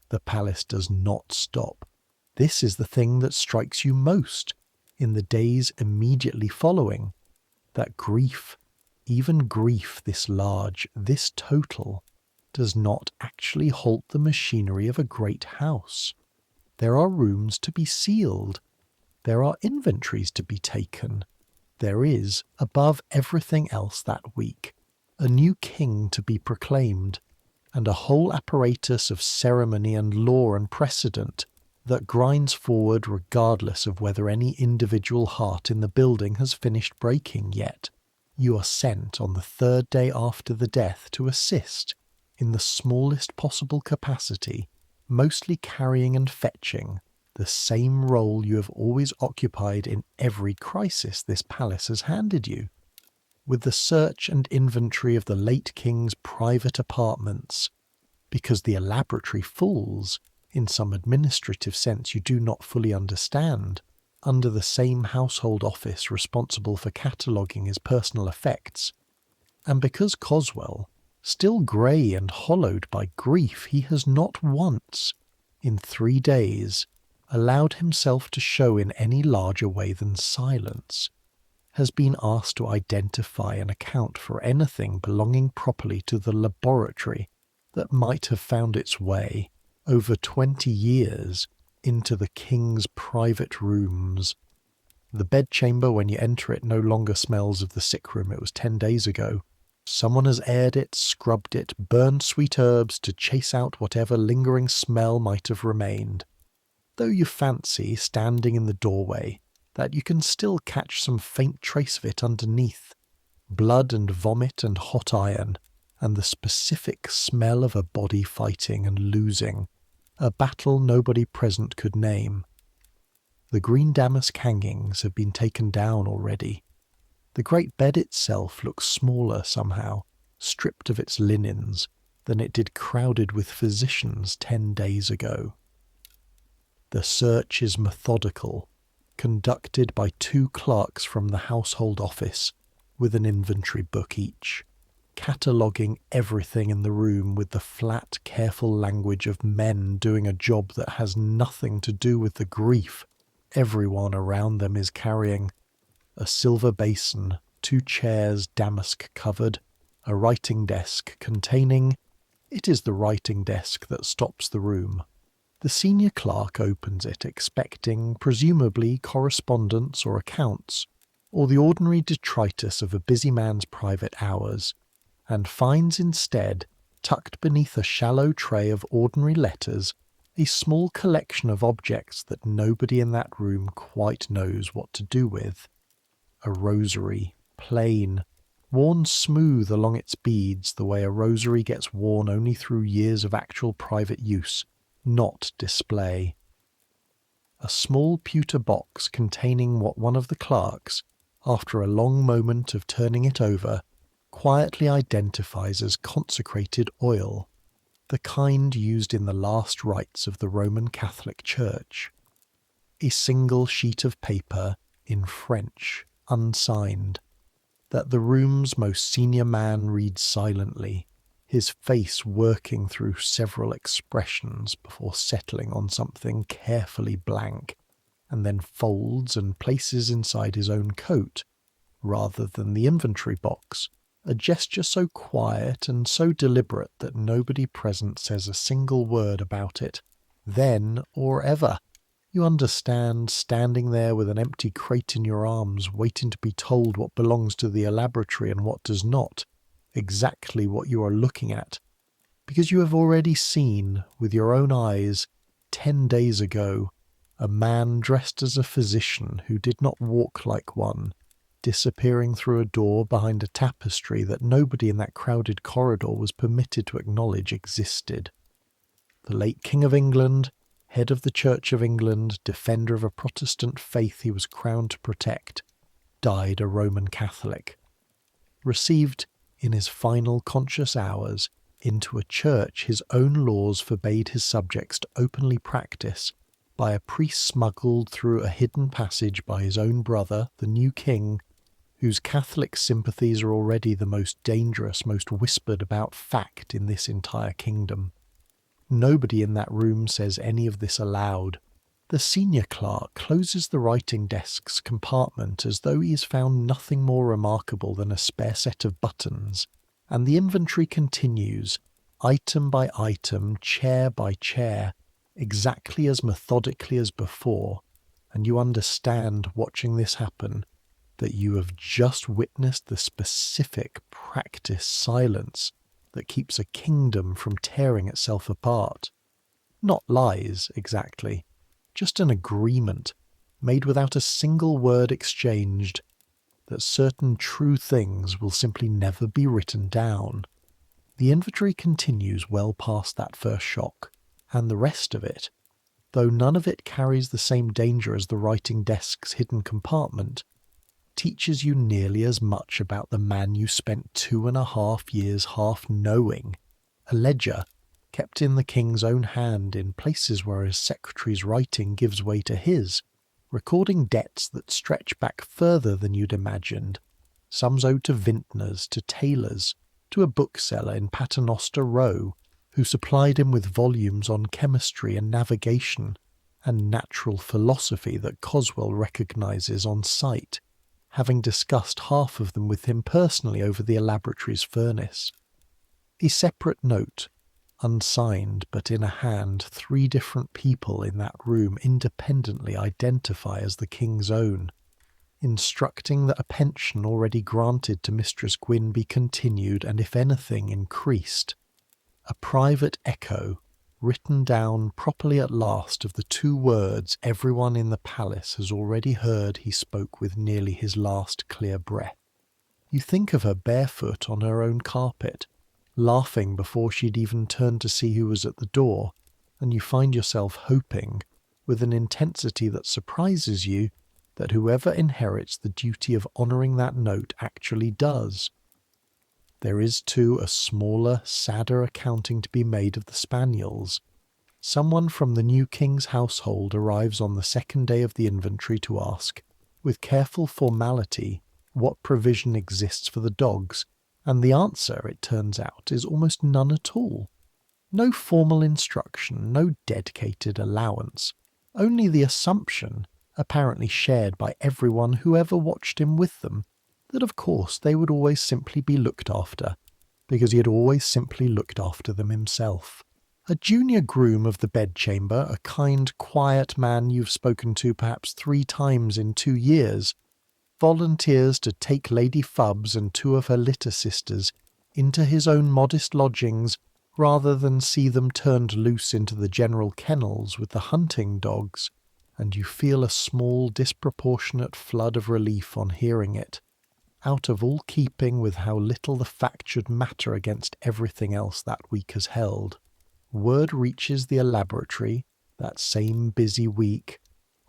The palace does not stop. This is the thing that strikes you most in the days immediately following, that grief, even grief this large, this total, does not actually halt the machinery of a great house. There are rooms to be sealed. There are inventories to be taken. There is, above everything else that week, a new king to be proclaimed, and a whole apparatus of ceremony and law and precedent that grinds forward regardless of whether any individual heart in the building has finished breaking yet. You are sent on the third day after the death to assist, in the smallest possible capacity, mostly carrying and fetching, the same role you have always occupied in every crisis this palace has handed you, with the search and inventory of the late king's private apartments, because the Elaboratory falls, in some administrative sense you do not fully understand, under the same household office responsible for cataloguing his personal effects, and because Coswell, still grey and hollowed by grief, he has not once, in 3 days, allowed himself to show in any larger way than silence, has been asked to identify and account for anything belonging properly to the laboratory that might have found its way, over 20 years, into the king's private rooms. The bedchamber, when you enter it, no longer smells of the sick room it was 10 days ago. Someone has aired it, scrubbed it, burned sweet herbs to chase out whatever lingering smell might have remained. Though you fancy, standing in the doorway, that you can still catch some faint trace of it underneath. Blood and vomit and hot iron, and the specific smell of a body fighting and losing, a battle nobody present could name. The green damask hangings have been taken down already. The great bed itself looks smaller somehow, stripped of its linens, than it did crowded with physicians 10 days ago. The search is methodical, conducted by 2 clerks from the household office, with an inventory book each, cataloguing everything in the room with the flat, careful language of men doing a job that has nothing to do with the grief everyone around them is carrying. A silver basin, 2 chairs damask-covered, a writing desk containing... It is the writing desk that stops the room. The senior clerk opens it expecting, presumably, correspondence or accounts, or the ordinary detritus of a busy man's private hours, and finds instead, tucked beneath a shallow tray of ordinary letters, a small collection of objects that nobody in that room quite knows what to do with. A rosary, plain, worn smooth along its beads the way a rosary gets worn only through years of actual private use, not display. A small pewter box containing what one of the clerks, after a long moment of turning it over, quietly identifies as consecrated oil, the kind used in the last rites of the Roman Catholic Church. A single sheet of paper in French, unsigned, that the room's most senior man reads silently, his face working through several expressions before settling on something carefully blank, and then folds and places inside his own coat, rather than the inventory box, a gesture so quiet and so deliberate that nobody present says a single word about it, then or ever. You understand, standing there with an empty crate in your arms, waiting to be told what belongs to the Elaboratory and what does not, exactly what you are looking at, because you have already seen, with your own eyes, 10 days ago, a man dressed as a physician who did not walk like one, disappearing through a door behind a tapestry that nobody in that crowded corridor was permitted to acknowledge existed. The late King of England, head of the Church of England, defender of a Protestant faith he was crowned to protect, died a Roman Catholic. Received, in his final conscious hours, into a church his own laws forbade his subjects to openly practice, by a priest smuggled through a hidden passage by his own brother, the new king, whose Catholic sympathies are already the most dangerous, most whispered about fact in this entire kingdom. Nobody in that room says any of this aloud. The senior clerk closes the writing desk's compartment as though he has found nothing more remarkable than a spare set of buttons, and the inventory continues, item by item, chair by chair, exactly as methodically as before, and you understand, watching this happen, that you have just witnessed the specific practice silence that keeps a kingdom from tearing itself apart. Not lies, exactly, just an agreement, made without a single word exchanged, that certain true things will simply never be written down. The inventory continues well past that first shock, and the rest of it, though none of it carries the same danger as the writing desk's hidden compartment, teaches you nearly as much about the man you spent 2.5 years half knowing, a ledger kept in the king's own hand in places where his secretary's writing gives way to his, recording debts that stretch back further than you'd imagined, sums owed to vintners, to tailors, to a bookseller in Paternoster Row, who supplied him with volumes on chemistry and navigation and natural philosophy that Coswell recognises on sight, having discussed half of them with him personally over the Elaboratory's furnace. A separate note, unsigned but in a hand 3 different people in that room independently identify as the king's own, instructing that a pension already granted to Mistress Gwyn be continued and, if anything, increased. A private echo, written down properly at last, of the 2 words everyone in the palace has already heard he spoke with nearly his last clear breath. You think of her barefoot on her own carpet, laughing before she'd even turned to see who was at the door, and you find yourself hoping, with an intensity that surprises you, that whoever inherits the duty of honouring that note actually does. There is, too, a smaller, sadder accounting to be made of the spaniels. Someone from the new king's household arrives on the second day of the inventory to ask, with careful formality, what provision exists for the dogs, and the answer, it turns out, is almost none at all. No formal instruction, no dedicated allowance, only the assumption, apparently shared by everyone who ever watched him with them, that of course they would always simply be looked after, because he had always simply looked after them himself. A junior groom of the bedchamber, a kind, quiet man you've spoken to perhaps 3 times in 2 years, volunteers to take Lady Fubbs and 2 of her litter sisters into his own modest lodgings rather than see them turned loose into the general kennels with the hunting dogs, and you feel a small disproportionate flood of relief on hearing it, out of all keeping with how little the fact should matter against everything else that week has held. Word reaches the Elaboratory, that same busy week,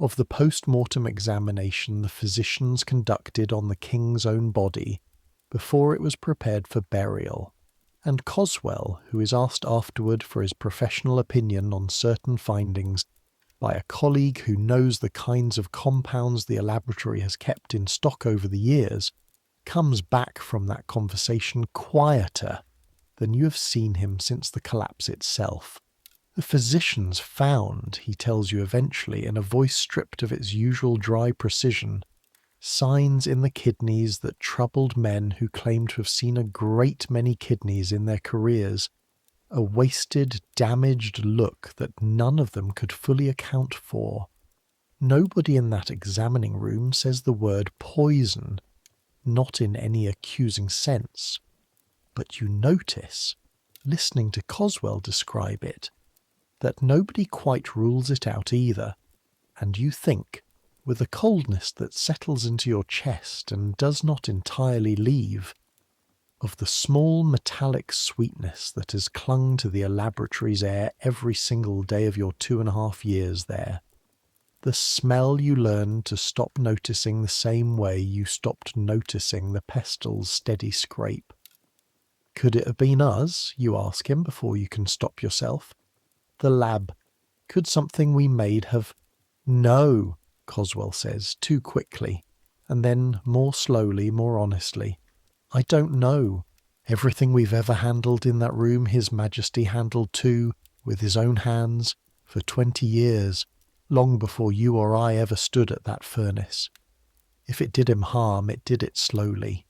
of the post-mortem examination the physicians conducted on the king's own body before it was prepared for burial, and Coswell, who is asked afterward for his professional opinion on certain findings by a colleague who knows the kinds of compounds the Elaboratory has kept in stock over the years, comes back from that conversation quieter than you have seen him since the collapse itself. The physicians found, he tells you eventually, in a voice stripped of its usual dry precision, signs in the kidneys that troubled men who claimed to have seen a great many kidneys in their careers, a wasted, damaged look that none of them could fully account for. Nobody in that examining room says the word poison, not in any accusing sense, but you notice, listening to Coswell describe it, that nobody quite rules it out either, and you think with a coldness that settles into your chest and does not entirely leave, of the small metallic sweetness that has clung to the Elaboratory's air every single day of your 2.5 years there. The smell you learned to stop noticing the same way you stopped noticing the pestil's steady scrape. Could it have been us, you ask him before you can stop yourself? The lab. Could something we made have... No, Coswell says, too quickly, and then more slowly, more honestly. I don't know. Everything we've ever handled in that room His Majesty handled too, with his own hands, for 20 years, long before you or I ever stood at that furnace. If it did him harm, it did it slowly,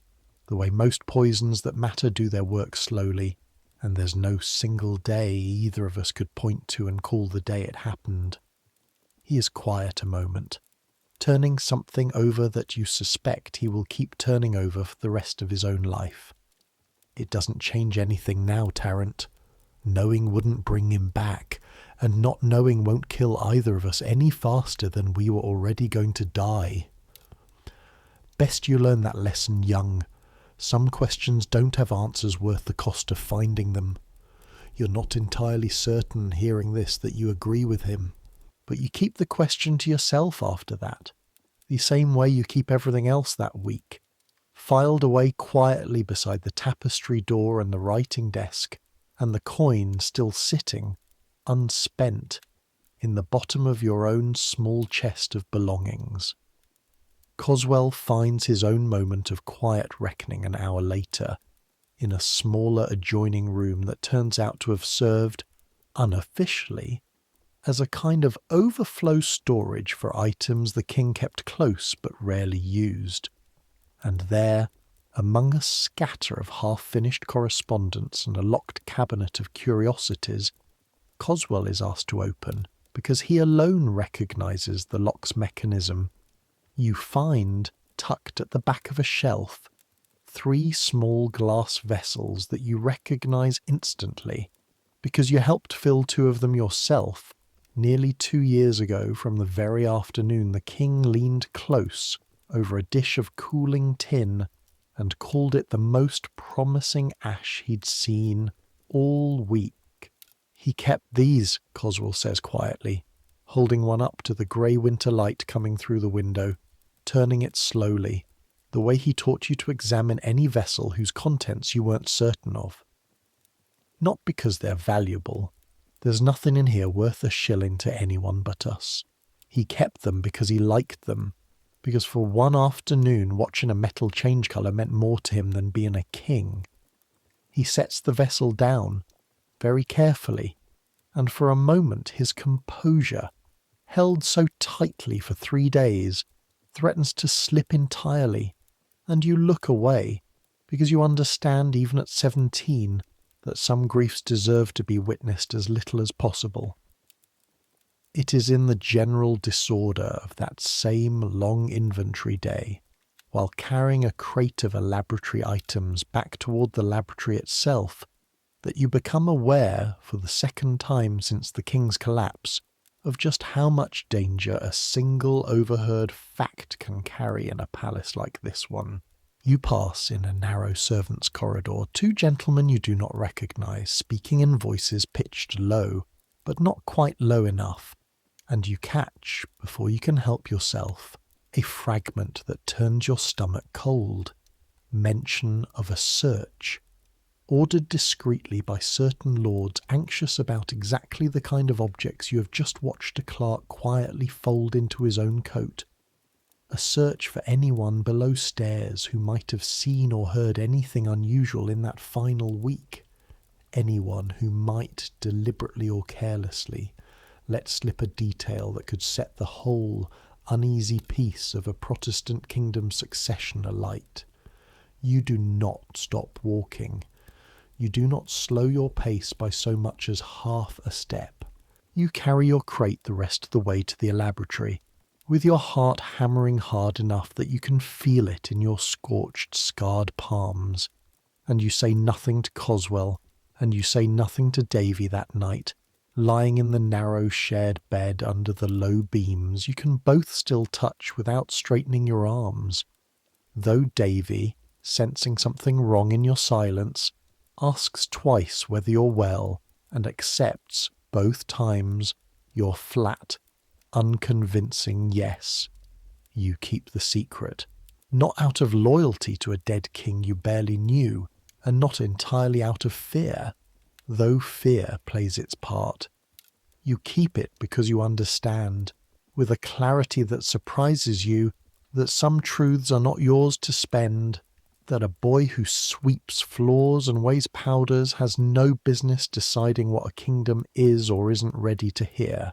the way most poisons that matter do their work slowly, and there's no single day either of us could point to and call the day it happened. He is quiet a moment, turning something over that you suspect he will keep turning over for the rest of his own life. It doesn't change anything now, Tarrant. Knowing wouldn't bring him back, and not knowing won't kill either of us any faster than we were already going to die. Best you learn that lesson young. Some questions don't have answers worth the cost of finding them. You're not entirely certain, hearing this, that you agree with him, but you keep the question to yourself after that, the same way you keep everything else that week, filed away quietly beside the tapestry door and the writing desk, and the coin still sitting, unspent, in the bottom of your own small chest of belongings. Coswell finds his own moment of quiet reckoning an hour later, in a smaller adjoining room that turns out to have served, unofficially, as a kind of overflow storage for items the king kept close but rarely used. And there, among a scatter of half-finished correspondence and a locked cabinet of curiosities, Coswell is asked to open, because he alone recognises the lock's mechanism. You find, tucked at the back of a shelf, 3 small glass vessels that you recognise instantly, because you helped fill 2 of them yourself, nearly 2 years ago from the very afternoon the king leaned close over a dish of cooling tin and called it the most promising ash he'd seen all week. He kept these, Coswell says quietly, holding one up to the grey winter light coming through the window, turning it slowly, the way he taught you to examine any vessel whose contents you weren't certain of. Not because they're valuable. There's nothing in here worth a shilling to anyone but us. He kept them because he liked them, because for one afternoon watching a metal change colour meant more to him than being a king. He sets the vessel down, very carefully, and for a moment his composure, held so tightly for 3 days, threatens to slip entirely, and you look away, because you understand even at 17 that some griefs deserve to be witnessed as little as possible. It is in the general disorder of that same long inventory day, while carrying a crate of Elaboratory items back toward the laboratory itself, that you become aware, for the second time since the king's collapse, of just how much danger a single overheard fact can carry in a palace like this one. You pass in a narrow servants' corridor 2 gentlemen you do not recognise, speaking in voices pitched low, but not quite low enough, and you catch, before you can help yourself, a fragment that turns your stomach cold. Mention of a search, ordered discreetly by certain lords anxious about exactly the kind of objects you have just watched a clerk quietly fold into his own coat. A search for anyone below stairs who might have seen or heard anything unusual in that final week. Anyone who might, deliberately or carelessly, let slip a detail that could set the whole uneasy peace of a Protestant kingdom succession alight. You do not stop walking. You do not slow your pace by so much as half a step. You carry your crate the rest of the way to the Elaboratory, with your heart hammering hard enough that you can feel it in your scorched, scarred palms, and you say nothing to Coswell, and you say nothing to Davy that night, Lying in the narrow shared bed under the low beams, you can both still touch without straightening your arms. Though Davy, sensing something wrong in your silence, asks twice whether you're well and accepts, both times, your flat, unconvincing yes. You keep the secret, not out of loyalty to a dead king you barely knew, and not entirely out of fear, though fear plays its part. You keep it because you understand, with a clarity that surprises you, that some truths are not yours to spend, that a boy who sweeps floors and weighs powders has no business deciding what a kingdom is or isn't ready to hear,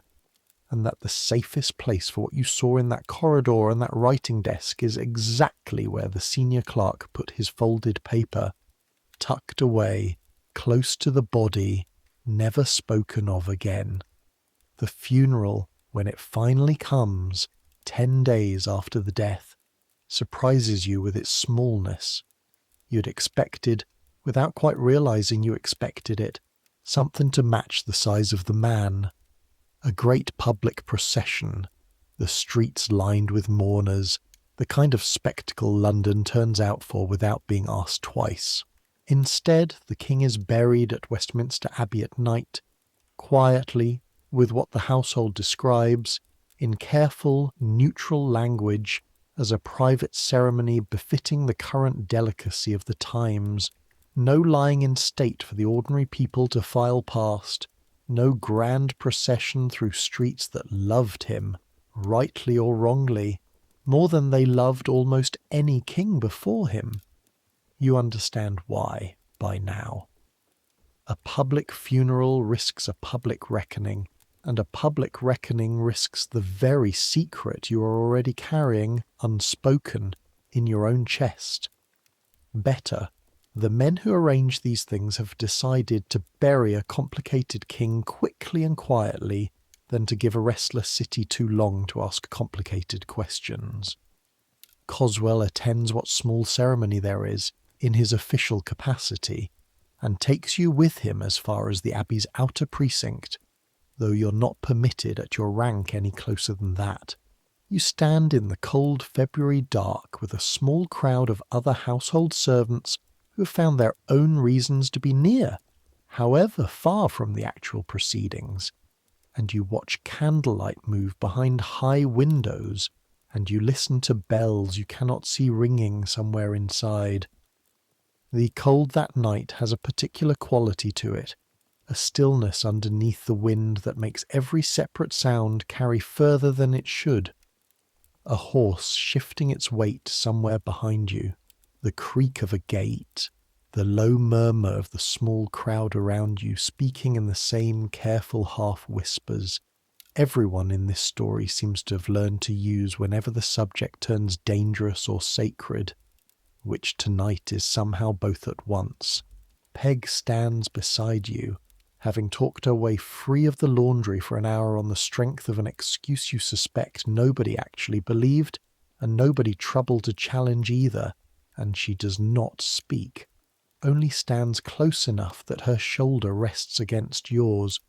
and that the safest place for what you saw in that corridor and that writing desk is exactly where the senior clerk put his folded paper, tucked away, close to the body, never spoken of again. The funeral, when it finally comes, 10 days after the death, surprises you with its smallness. You'd expected, without quite realizing you expected it, something to match the size of the man. A great public procession, the streets lined with mourners, the kind of spectacle London turns out for without being asked twice. Instead, the king is buried at Westminster Abbey at night, quietly, with what the household describes, in careful, neutral language, as a private ceremony befitting the current delicacy of the times, no lying in state for the ordinary people to file past, no grand procession through streets that loved him, rightly or wrongly, more than they loved almost any king before him. You understand why by now. A public funeral risks a public reckoning, and a public reckoning risks the very secret you are already carrying, unspoken, in your own chest. Better, the men who arrange these things have decided to bury a complicated king quickly and quietly than to give a restless city too long to ask complicated questions. Coswell attends what small ceremony there is, in his official capacity, and takes you with him as far as the Abbey's outer precinct, though you're not permitted at your rank any closer than that. You stand in the cold February dark with a small crowd of other household servants who have found their own reasons to be near, however far from the actual proceedings, and you watch candlelight move behind high windows, and you listen to bells you cannot see ringing somewhere inside. The cold that night has a particular quality to it, a stillness underneath the wind that makes every separate sound carry further than it should. A horse shifting its weight somewhere behind you, the creak of a gate, the low murmur of the small crowd around you speaking in the same careful half-whispers. Everyone in this story seems to have learned to use whenever the subject turns dangerous or sacred, which tonight is somehow both at once. Peg stands beside you, having talked her way free of the laundry for an hour on the strength of an excuse you suspect nobody actually believed, and nobody troubled to challenge either, and she does not speak, only stands close enough that her shoulder rests against yours,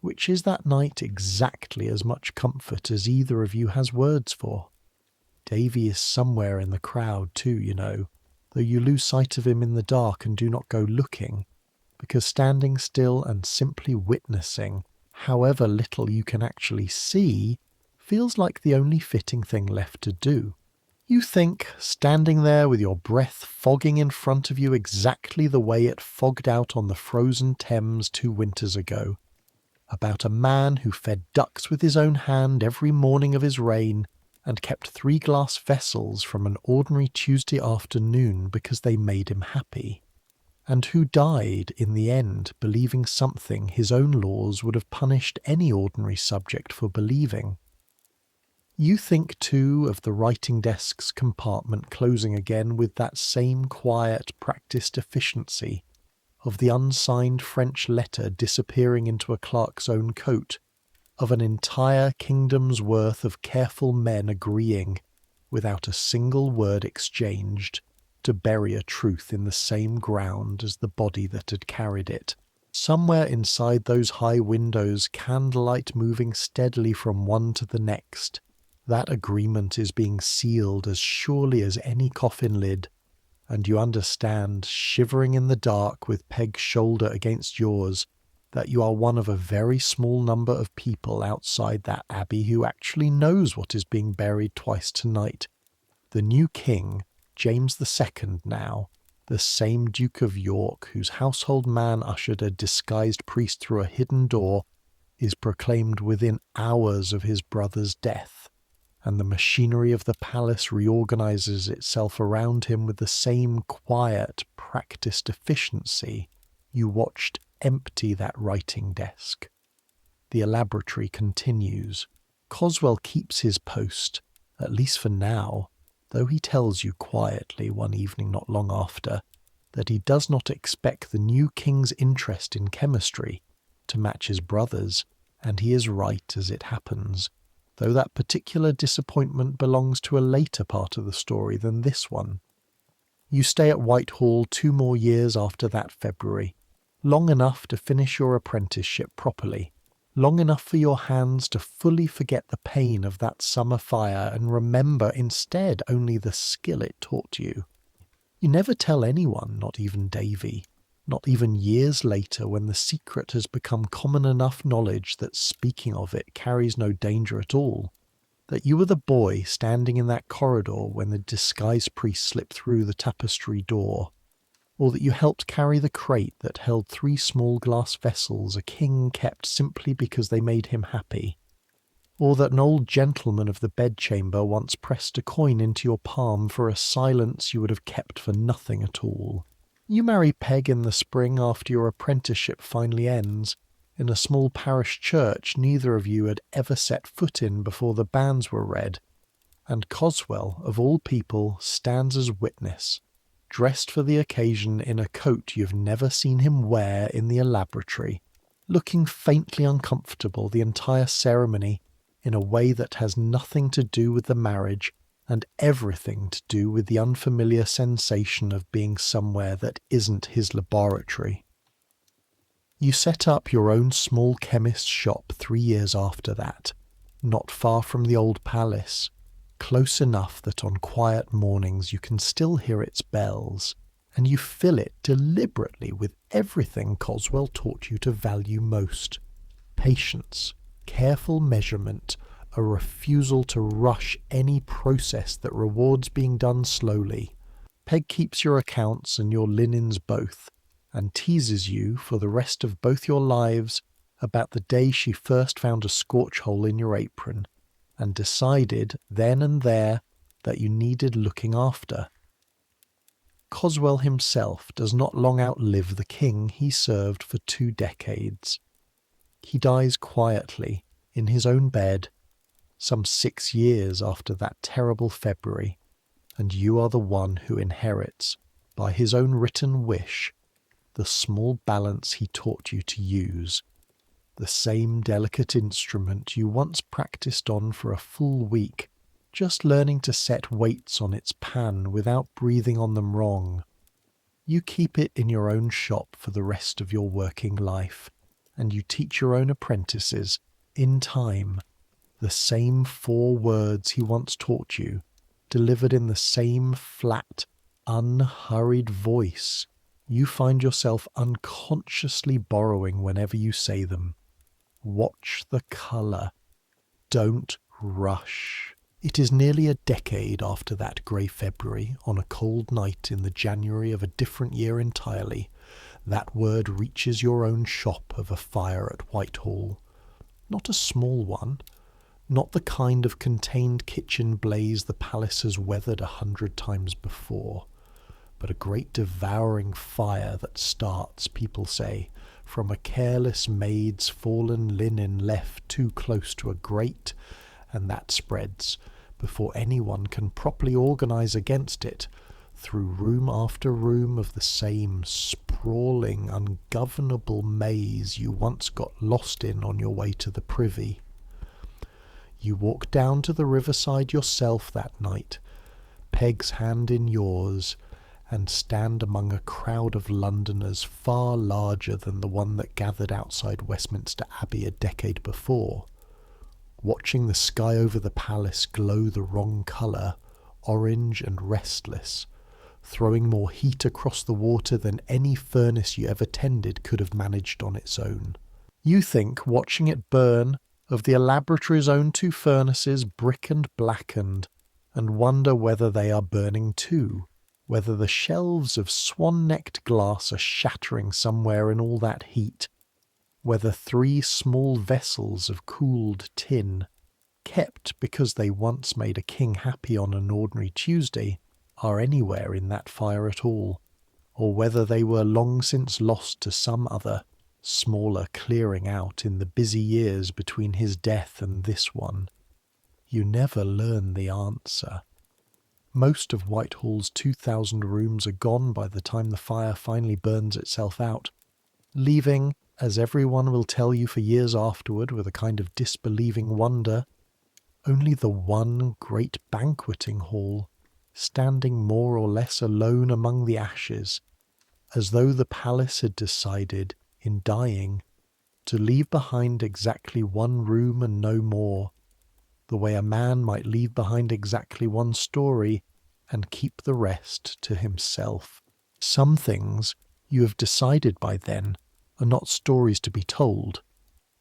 which is that night exactly as much comfort as either of you has words for. Davy is somewhere in the crowd too, you know, though you lose sight of him in the dark and do not go looking, because standing still and simply witnessing, however little you can actually see, feels like the only fitting thing left to do. You think, standing there with your breath fogging in front of you exactly the way it fogged out on the frozen Thames 2 winters ago, about a man who fed ducks with his own hand every morning of his reign, and kept 3 glass vessels from an ordinary Tuesday afternoon because they made him happy, and who died in the end believing something his own laws would have punished any ordinary subject for believing. You think, too, of the writing desk's compartment closing again with that same quiet, practised efficiency, of the unsigned French letter disappearing into a clerk's own coat, of an entire kingdom's worth of careful men agreeing, without a single word exchanged, to bury a truth in the same ground as the body that had carried it. Somewhere inside those high windows, candlelight moving steadily from one to the next, that agreement is being sealed as surely as any coffin lid, and you understand, shivering in the dark with Peg's shoulder against yours, that you are one of a very small number of people outside that abbey who actually knows what is being buried twice tonight. The new king, James II now, the same Duke of York whose household man ushered a disguised priest through a hidden door, is proclaimed within hours of his brother's death, and the machinery of the palace reorganizes itself around him with the same quiet, practiced efficiency you watched empty that writing desk. The Elaboratory continues. Coswell keeps his post, at least for now, though he tells you quietly one evening not long after that he does not expect the new king's interest in chemistry to match his brother's, and he is right as it happens, though that particular disappointment belongs to a later part of the story than this one. You stay at Whitehall 2 more years after that February, long enough to finish your apprenticeship properly, long enough for your hands to fully forget the pain of that summer fire and remember instead only the skill it taught you. You never tell anyone, not even Davy, not even years later when the secret has become common enough knowledge that speaking of it carries no danger at all, that you were the boy standing in that corridor when the disguised priest slipped through the tapestry door, or that you helped carry the crate that held 3 small glass vessels a king kept simply because they made him happy, or that an old gentleman of the bedchamber once pressed a coin into your palm for a silence you would have kept for nothing at all. You marry Peg in the spring after your apprenticeship finally ends, in a small parish church neither of you had ever set foot in before the banns were read, and Coswell, of all people, stands as witness, dressed for the occasion in a coat you've never seen him wear in the Elaboratory, looking faintly uncomfortable the entire ceremony in a way that has nothing to do with the marriage and everything to do with the unfamiliar sensation of being somewhere that isn't his laboratory. You set up your own small chemist's shop 3 years after that, not far from the old palace, close enough that on quiet mornings you can still hear its bells, and you fill it deliberately with everything Coswell taught you to value most: patience, careful measurement, a refusal to rush any process that rewards being done slowly. Peg keeps your accounts and your linens both, and teases you for the rest of both your lives about the day she first found a scorch hole in your apron, and decided then and there that you needed looking after. Coswell himself does not long outlive the king he served for 2 decades. He dies quietly, in his own bed, some 6 years after that terrible February, and you are the one who inherits, by his own written wish, the small balance he taught you to use, the same delicate instrument you once practiced on for a full week, just learning to set weights on its pan without breathing on them wrong. You keep it in your own shop for the rest of your working life, and you teach your own apprentices, in time, the same 4 words he once taught you, delivered in the same flat, unhurried voice you find yourself unconsciously borrowing whenever you say them. Watch the colour. Don't rush. It is nearly a decade after that grey February, on a cold night in the January of a different year entirely, that word reaches your own shop of a fire at Whitehall. Not a small one, not the kind of contained kitchen blaze the palace has weathered 100 times before, but a great devouring fire that starts, people say, from a careless maid's fallen linen left too close to a grate, and that spreads, before anyone can properly organise against it, through room after room of the same sprawling, ungovernable maze you once got lost in on your way to the privy. You walk down to the riverside yourself that night, Peg's hand in yours, and stand among a crowd of Londoners far larger than the one that gathered outside Westminster Abbey a decade before, watching the sky over the palace glow the wrong colour, orange and restless, throwing more heat across the water than any furnace you ever tended could have managed on its own. You think, watching it burn, of the Elaboratory's own 2 furnaces, brick and blackened, and wonder whether they are burning too, whether the shelves of swan-necked glass are shattering somewhere in all that heat, whether 3 small vessels of cooled tin, kept because they once made a king happy on an ordinary Tuesday, are anywhere in that fire at all, or whether they were long since lost to some other, smaller clearing out in the busy years between his death and this one. You never learn the answer. Most of Whitehall's 2,000 rooms are gone by the time the fire finally burns itself out, leaving, as everyone will tell you for years afterward with a kind of disbelieving wonder, only the one great banqueting hall, standing more or less alone among the ashes, as though the palace had decided, in dying, to leave behind exactly one room and no more, the way a man might leave behind exactly one story and keep the rest to himself. Some things, you have decided by then, are not stories to be told.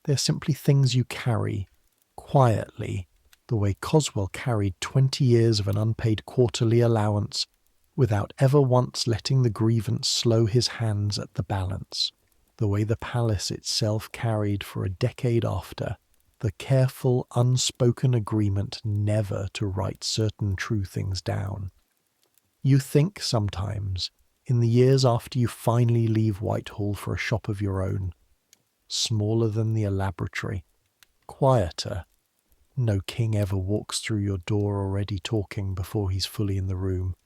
They're simply things you carry, quietly, the way Coswell carried 20 years of an unpaid quarterly allowance, without ever once letting the grievance slow his hands at the balance, the way the palace itself carried for a decade after the careful, unspoken agreement never to write certain true things down. You think sometimes, in the years after you finally leave Whitehall for a shop of your own, smaller than the Elaboratory, quieter, no king ever walks through your door already talking before he's fully in the room,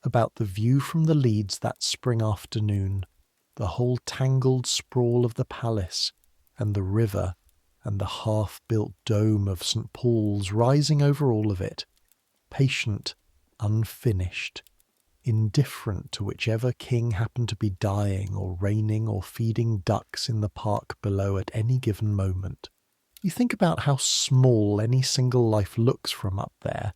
about the view from the leads that spring afternoon, the whole tangled sprawl of the palace, and the river, and the half-built dome of St. Paul's rising over all of it, patient, unfinished, indifferent to whichever king happened to be dying or reigning or feeding ducks in the park below at any given moment. You think about how small any single life looks from up there,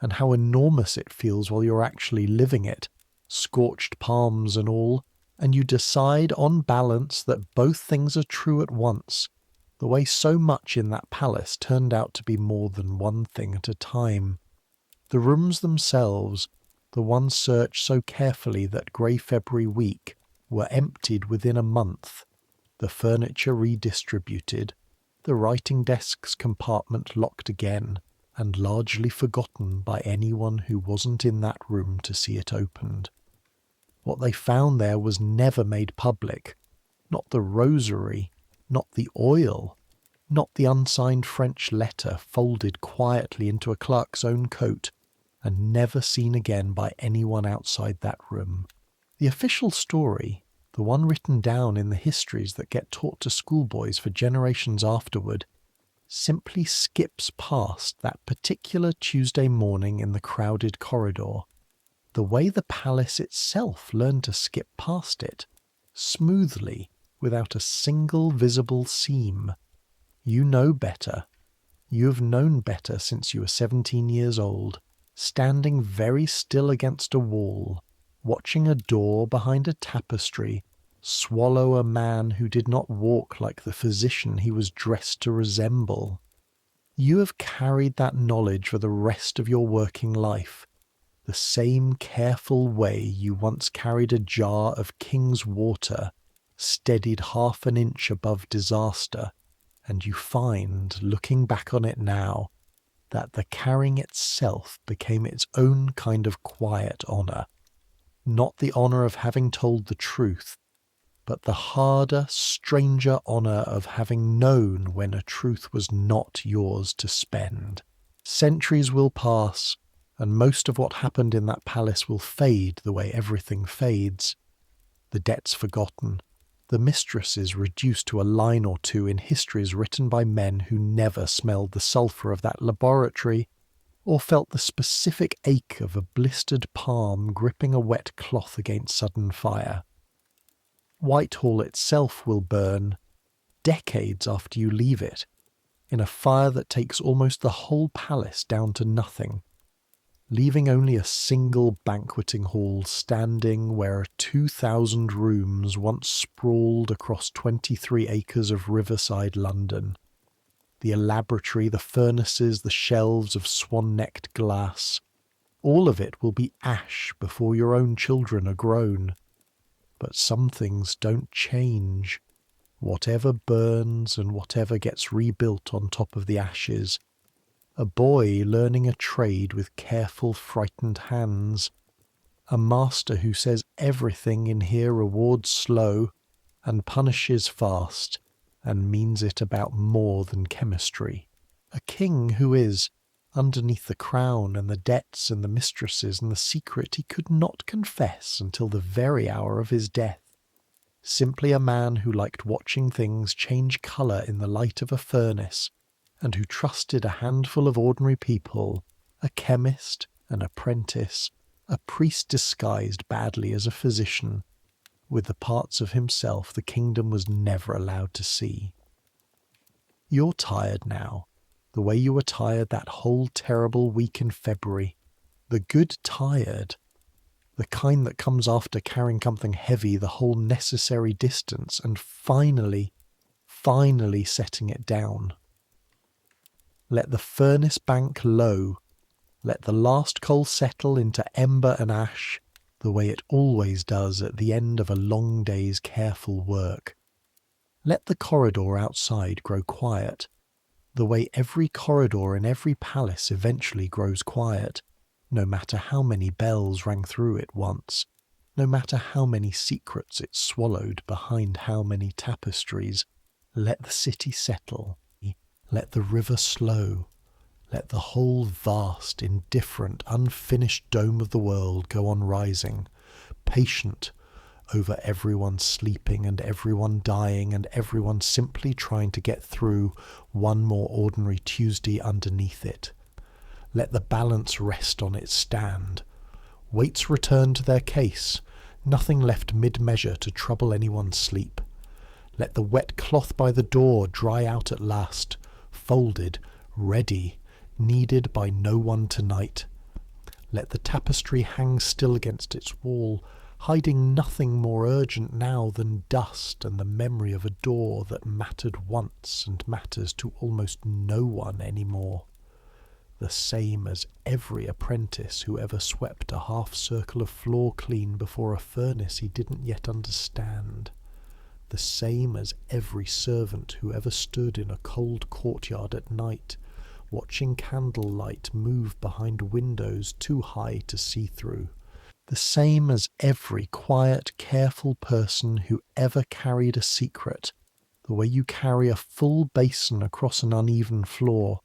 and how enormous it feels while you're actually living it, scorched palms and all, and you decide on balance that both things are true at once, the way so much in that palace turned out to be more than one thing at a time. The rooms themselves, the ones searched so carefully that grey February week, were emptied within a month, the furniture redistributed, the writing desk's compartment locked again, and largely forgotten by anyone who wasn't in that room to see it opened. What they found there was never made public, not the rosary, not the oil, not the unsigned French letter folded quietly into a clerk's own coat and never seen again by anyone outside that room. The official story, the one written down in the histories that get taught to schoolboys for generations afterward, simply skips past that particular Tuesday morning in the crowded corridor, the way the palace itself learned to skip past it, smoothly, without a single visible seam. You know better. You have known better since you were 17 years old, standing very still against a wall, watching a door behind a tapestry swallow a man who did not walk like the physician he was dressed to resemble. You have carried that knowledge for the rest of your working life, the same careful way you once carried a jar of King's water, steadied half an inch above disaster, and you find, looking back on it now, that the carrying itself became its own kind of quiet honour, not the honour of having told the truth, but the harder, stranger honour of having known when a truth was not yours to spend. Centuries will pass, and most of what happened in that palace will fade the way everything fades. The debts forgotten, the mistresses reduced to a line or two in histories written by men who never smelled the sulphur of that laboratory, or felt the specific ache of a blistered palm gripping a wet cloth against sudden fire. Whitehall itself will burn decades after you leave it, in a fire that takes almost the whole palace down to nothing, leaving only a single banqueting hall standing where 2,000 rooms once sprawled across 23 acres of riverside London. The Elaboratory, the furnaces, the shelves of swan-necked glass, all of it will be ash before your own children are grown. But some things don't change. Whatever burns and whatever gets rebuilt on top of the ashes. A boy learning a trade with careful, frightened hands. A master who says everything in here rewards slow and punishes fast and means it about more than chemistry. A king who is, underneath the crown and the debts and the mistresses and the secret he could not confess until the very hour of his death. Simply a man who liked watching things change colour in the light of a furnace, and who trusted a handful of ordinary people, a chemist, an apprentice, a priest disguised badly as a physician, with the parts of himself the kingdom was never allowed to see. You're tired now, the way you were tired that whole terrible week in February, the good tired, the kind that comes after carrying something heavy the whole necessary distance and finally setting it down. Let the furnace bank low, let the last coal settle into ember and ash, the way it always does at the end of a long day's careful work. Let the corridor outside grow quiet, the way every corridor in every palace eventually grows quiet, no matter how many bells rang through it once, no matter how many secrets it swallowed behind how many tapestries. Let the city settle, let the river slow, let the whole vast, indifferent, unfinished dome of the world go on rising, patient over everyone sleeping and everyone dying and everyone simply trying to get through one more ordinary Tuesday underneath it. Let the balance rest on its stand. Weights return to their case, nothing left mid-measure to trouble anyone's sleep. Let the wet cloth by the door dry out at last, folded, ready, needed by no one tonight. Let the tapestry hang still against its wall, hiding nothing more urgent now than dust and the memory of a door that mattered once and matters to almost no one anymore. The same as every apprentice who ever swept a half-circle of floor clean before a furnace he didn't yet understand. The same as every servant who ever stood in a cold courtyard at night, watching candlelight move behind windows too high to see through. The same as every quiet, careful person who ever carried a secret, the way you carry a full basin across an uneven floor,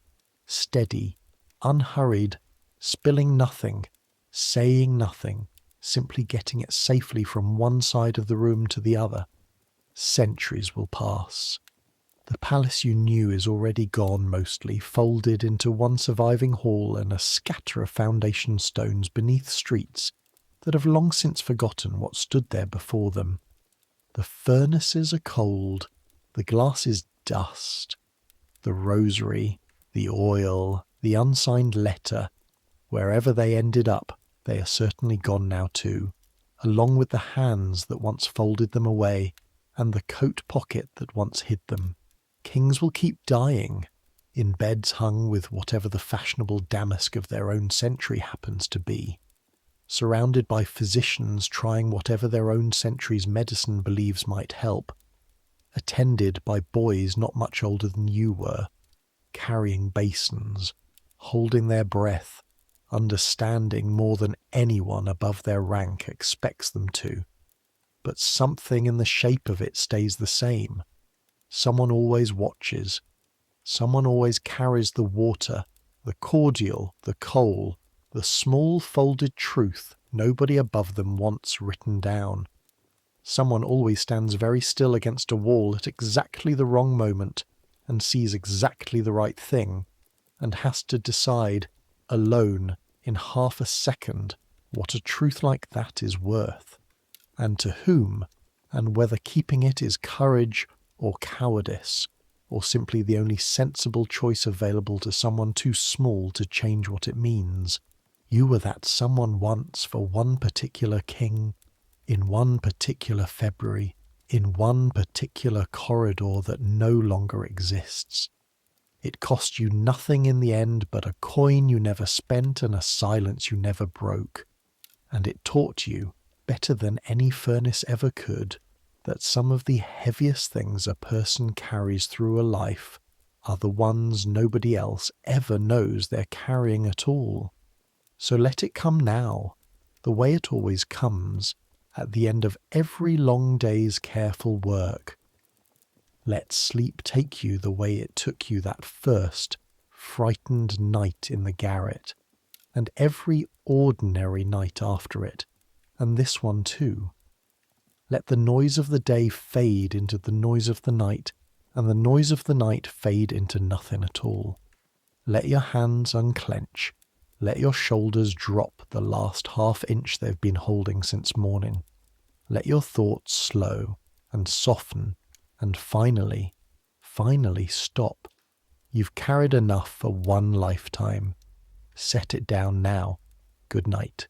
steady, unhurried, spilling nothing, saying nothing, simply getting it safely from one side of the room to the other. Centuries will pass. The palace you knew is already gone mostly, folded into one surviving hall and a scatter of foundation stones beneath streets that have long since forgotten what stood there before them. The furnaces are cold, the glass is dust, the rosary, the oil, the unsigned letter, wherever they ended up, they are certainly gone now too, along with the hands that once folded them away and the coat pocket that once hid them. Kings will keep dying, in beds hung with whatever the fashionable damask of their own century happens to be, surrounded by physicians trying whatever their own century's medicine believes might help, attended by boys not much older than you were, carrying basins, holding their breath, understanding more than anyone above their rank expects them to. But something in the shape of it stays the same. Someone always watches. Someone always carries the water, the cordial, the coal, the small folded truth nobody above them wants written down. Someone always stands very still against a wall at exactly the wrong moment and sees exactly the right thing, and has to decide alone in half a second what a truth like that is worth, and to whom, and whether keeping it is courage or cowardice, or simply the only sensible choice available to someone too small to change what it means. You were that someone once for one particular king, in one particular February, in one particular corridor that no longer exists. It cost you nothing in the end but a coin you never spent and a silence you never broke. And it taught you, better than any furnace ever could, that some of the heaviest things a person carries through a life are the ones nobody else ever knows they're carrying at all. So let it come now, the way it always comes, at the end of every long day's careful work. Let sleep take you the way it took you that first, frightened night in the garret, and every ordinary night after it, and this one too. Let the noise of the day fade into the noise of the night, and the noise of the night fade into nothing at all. Let your hands unclench. Let your shoulders drop the last half-inch they've been holding since morning. Let your thoughts slow and soften, and finally stop. You've carried enough for one lifetime. Set it down now. Good night.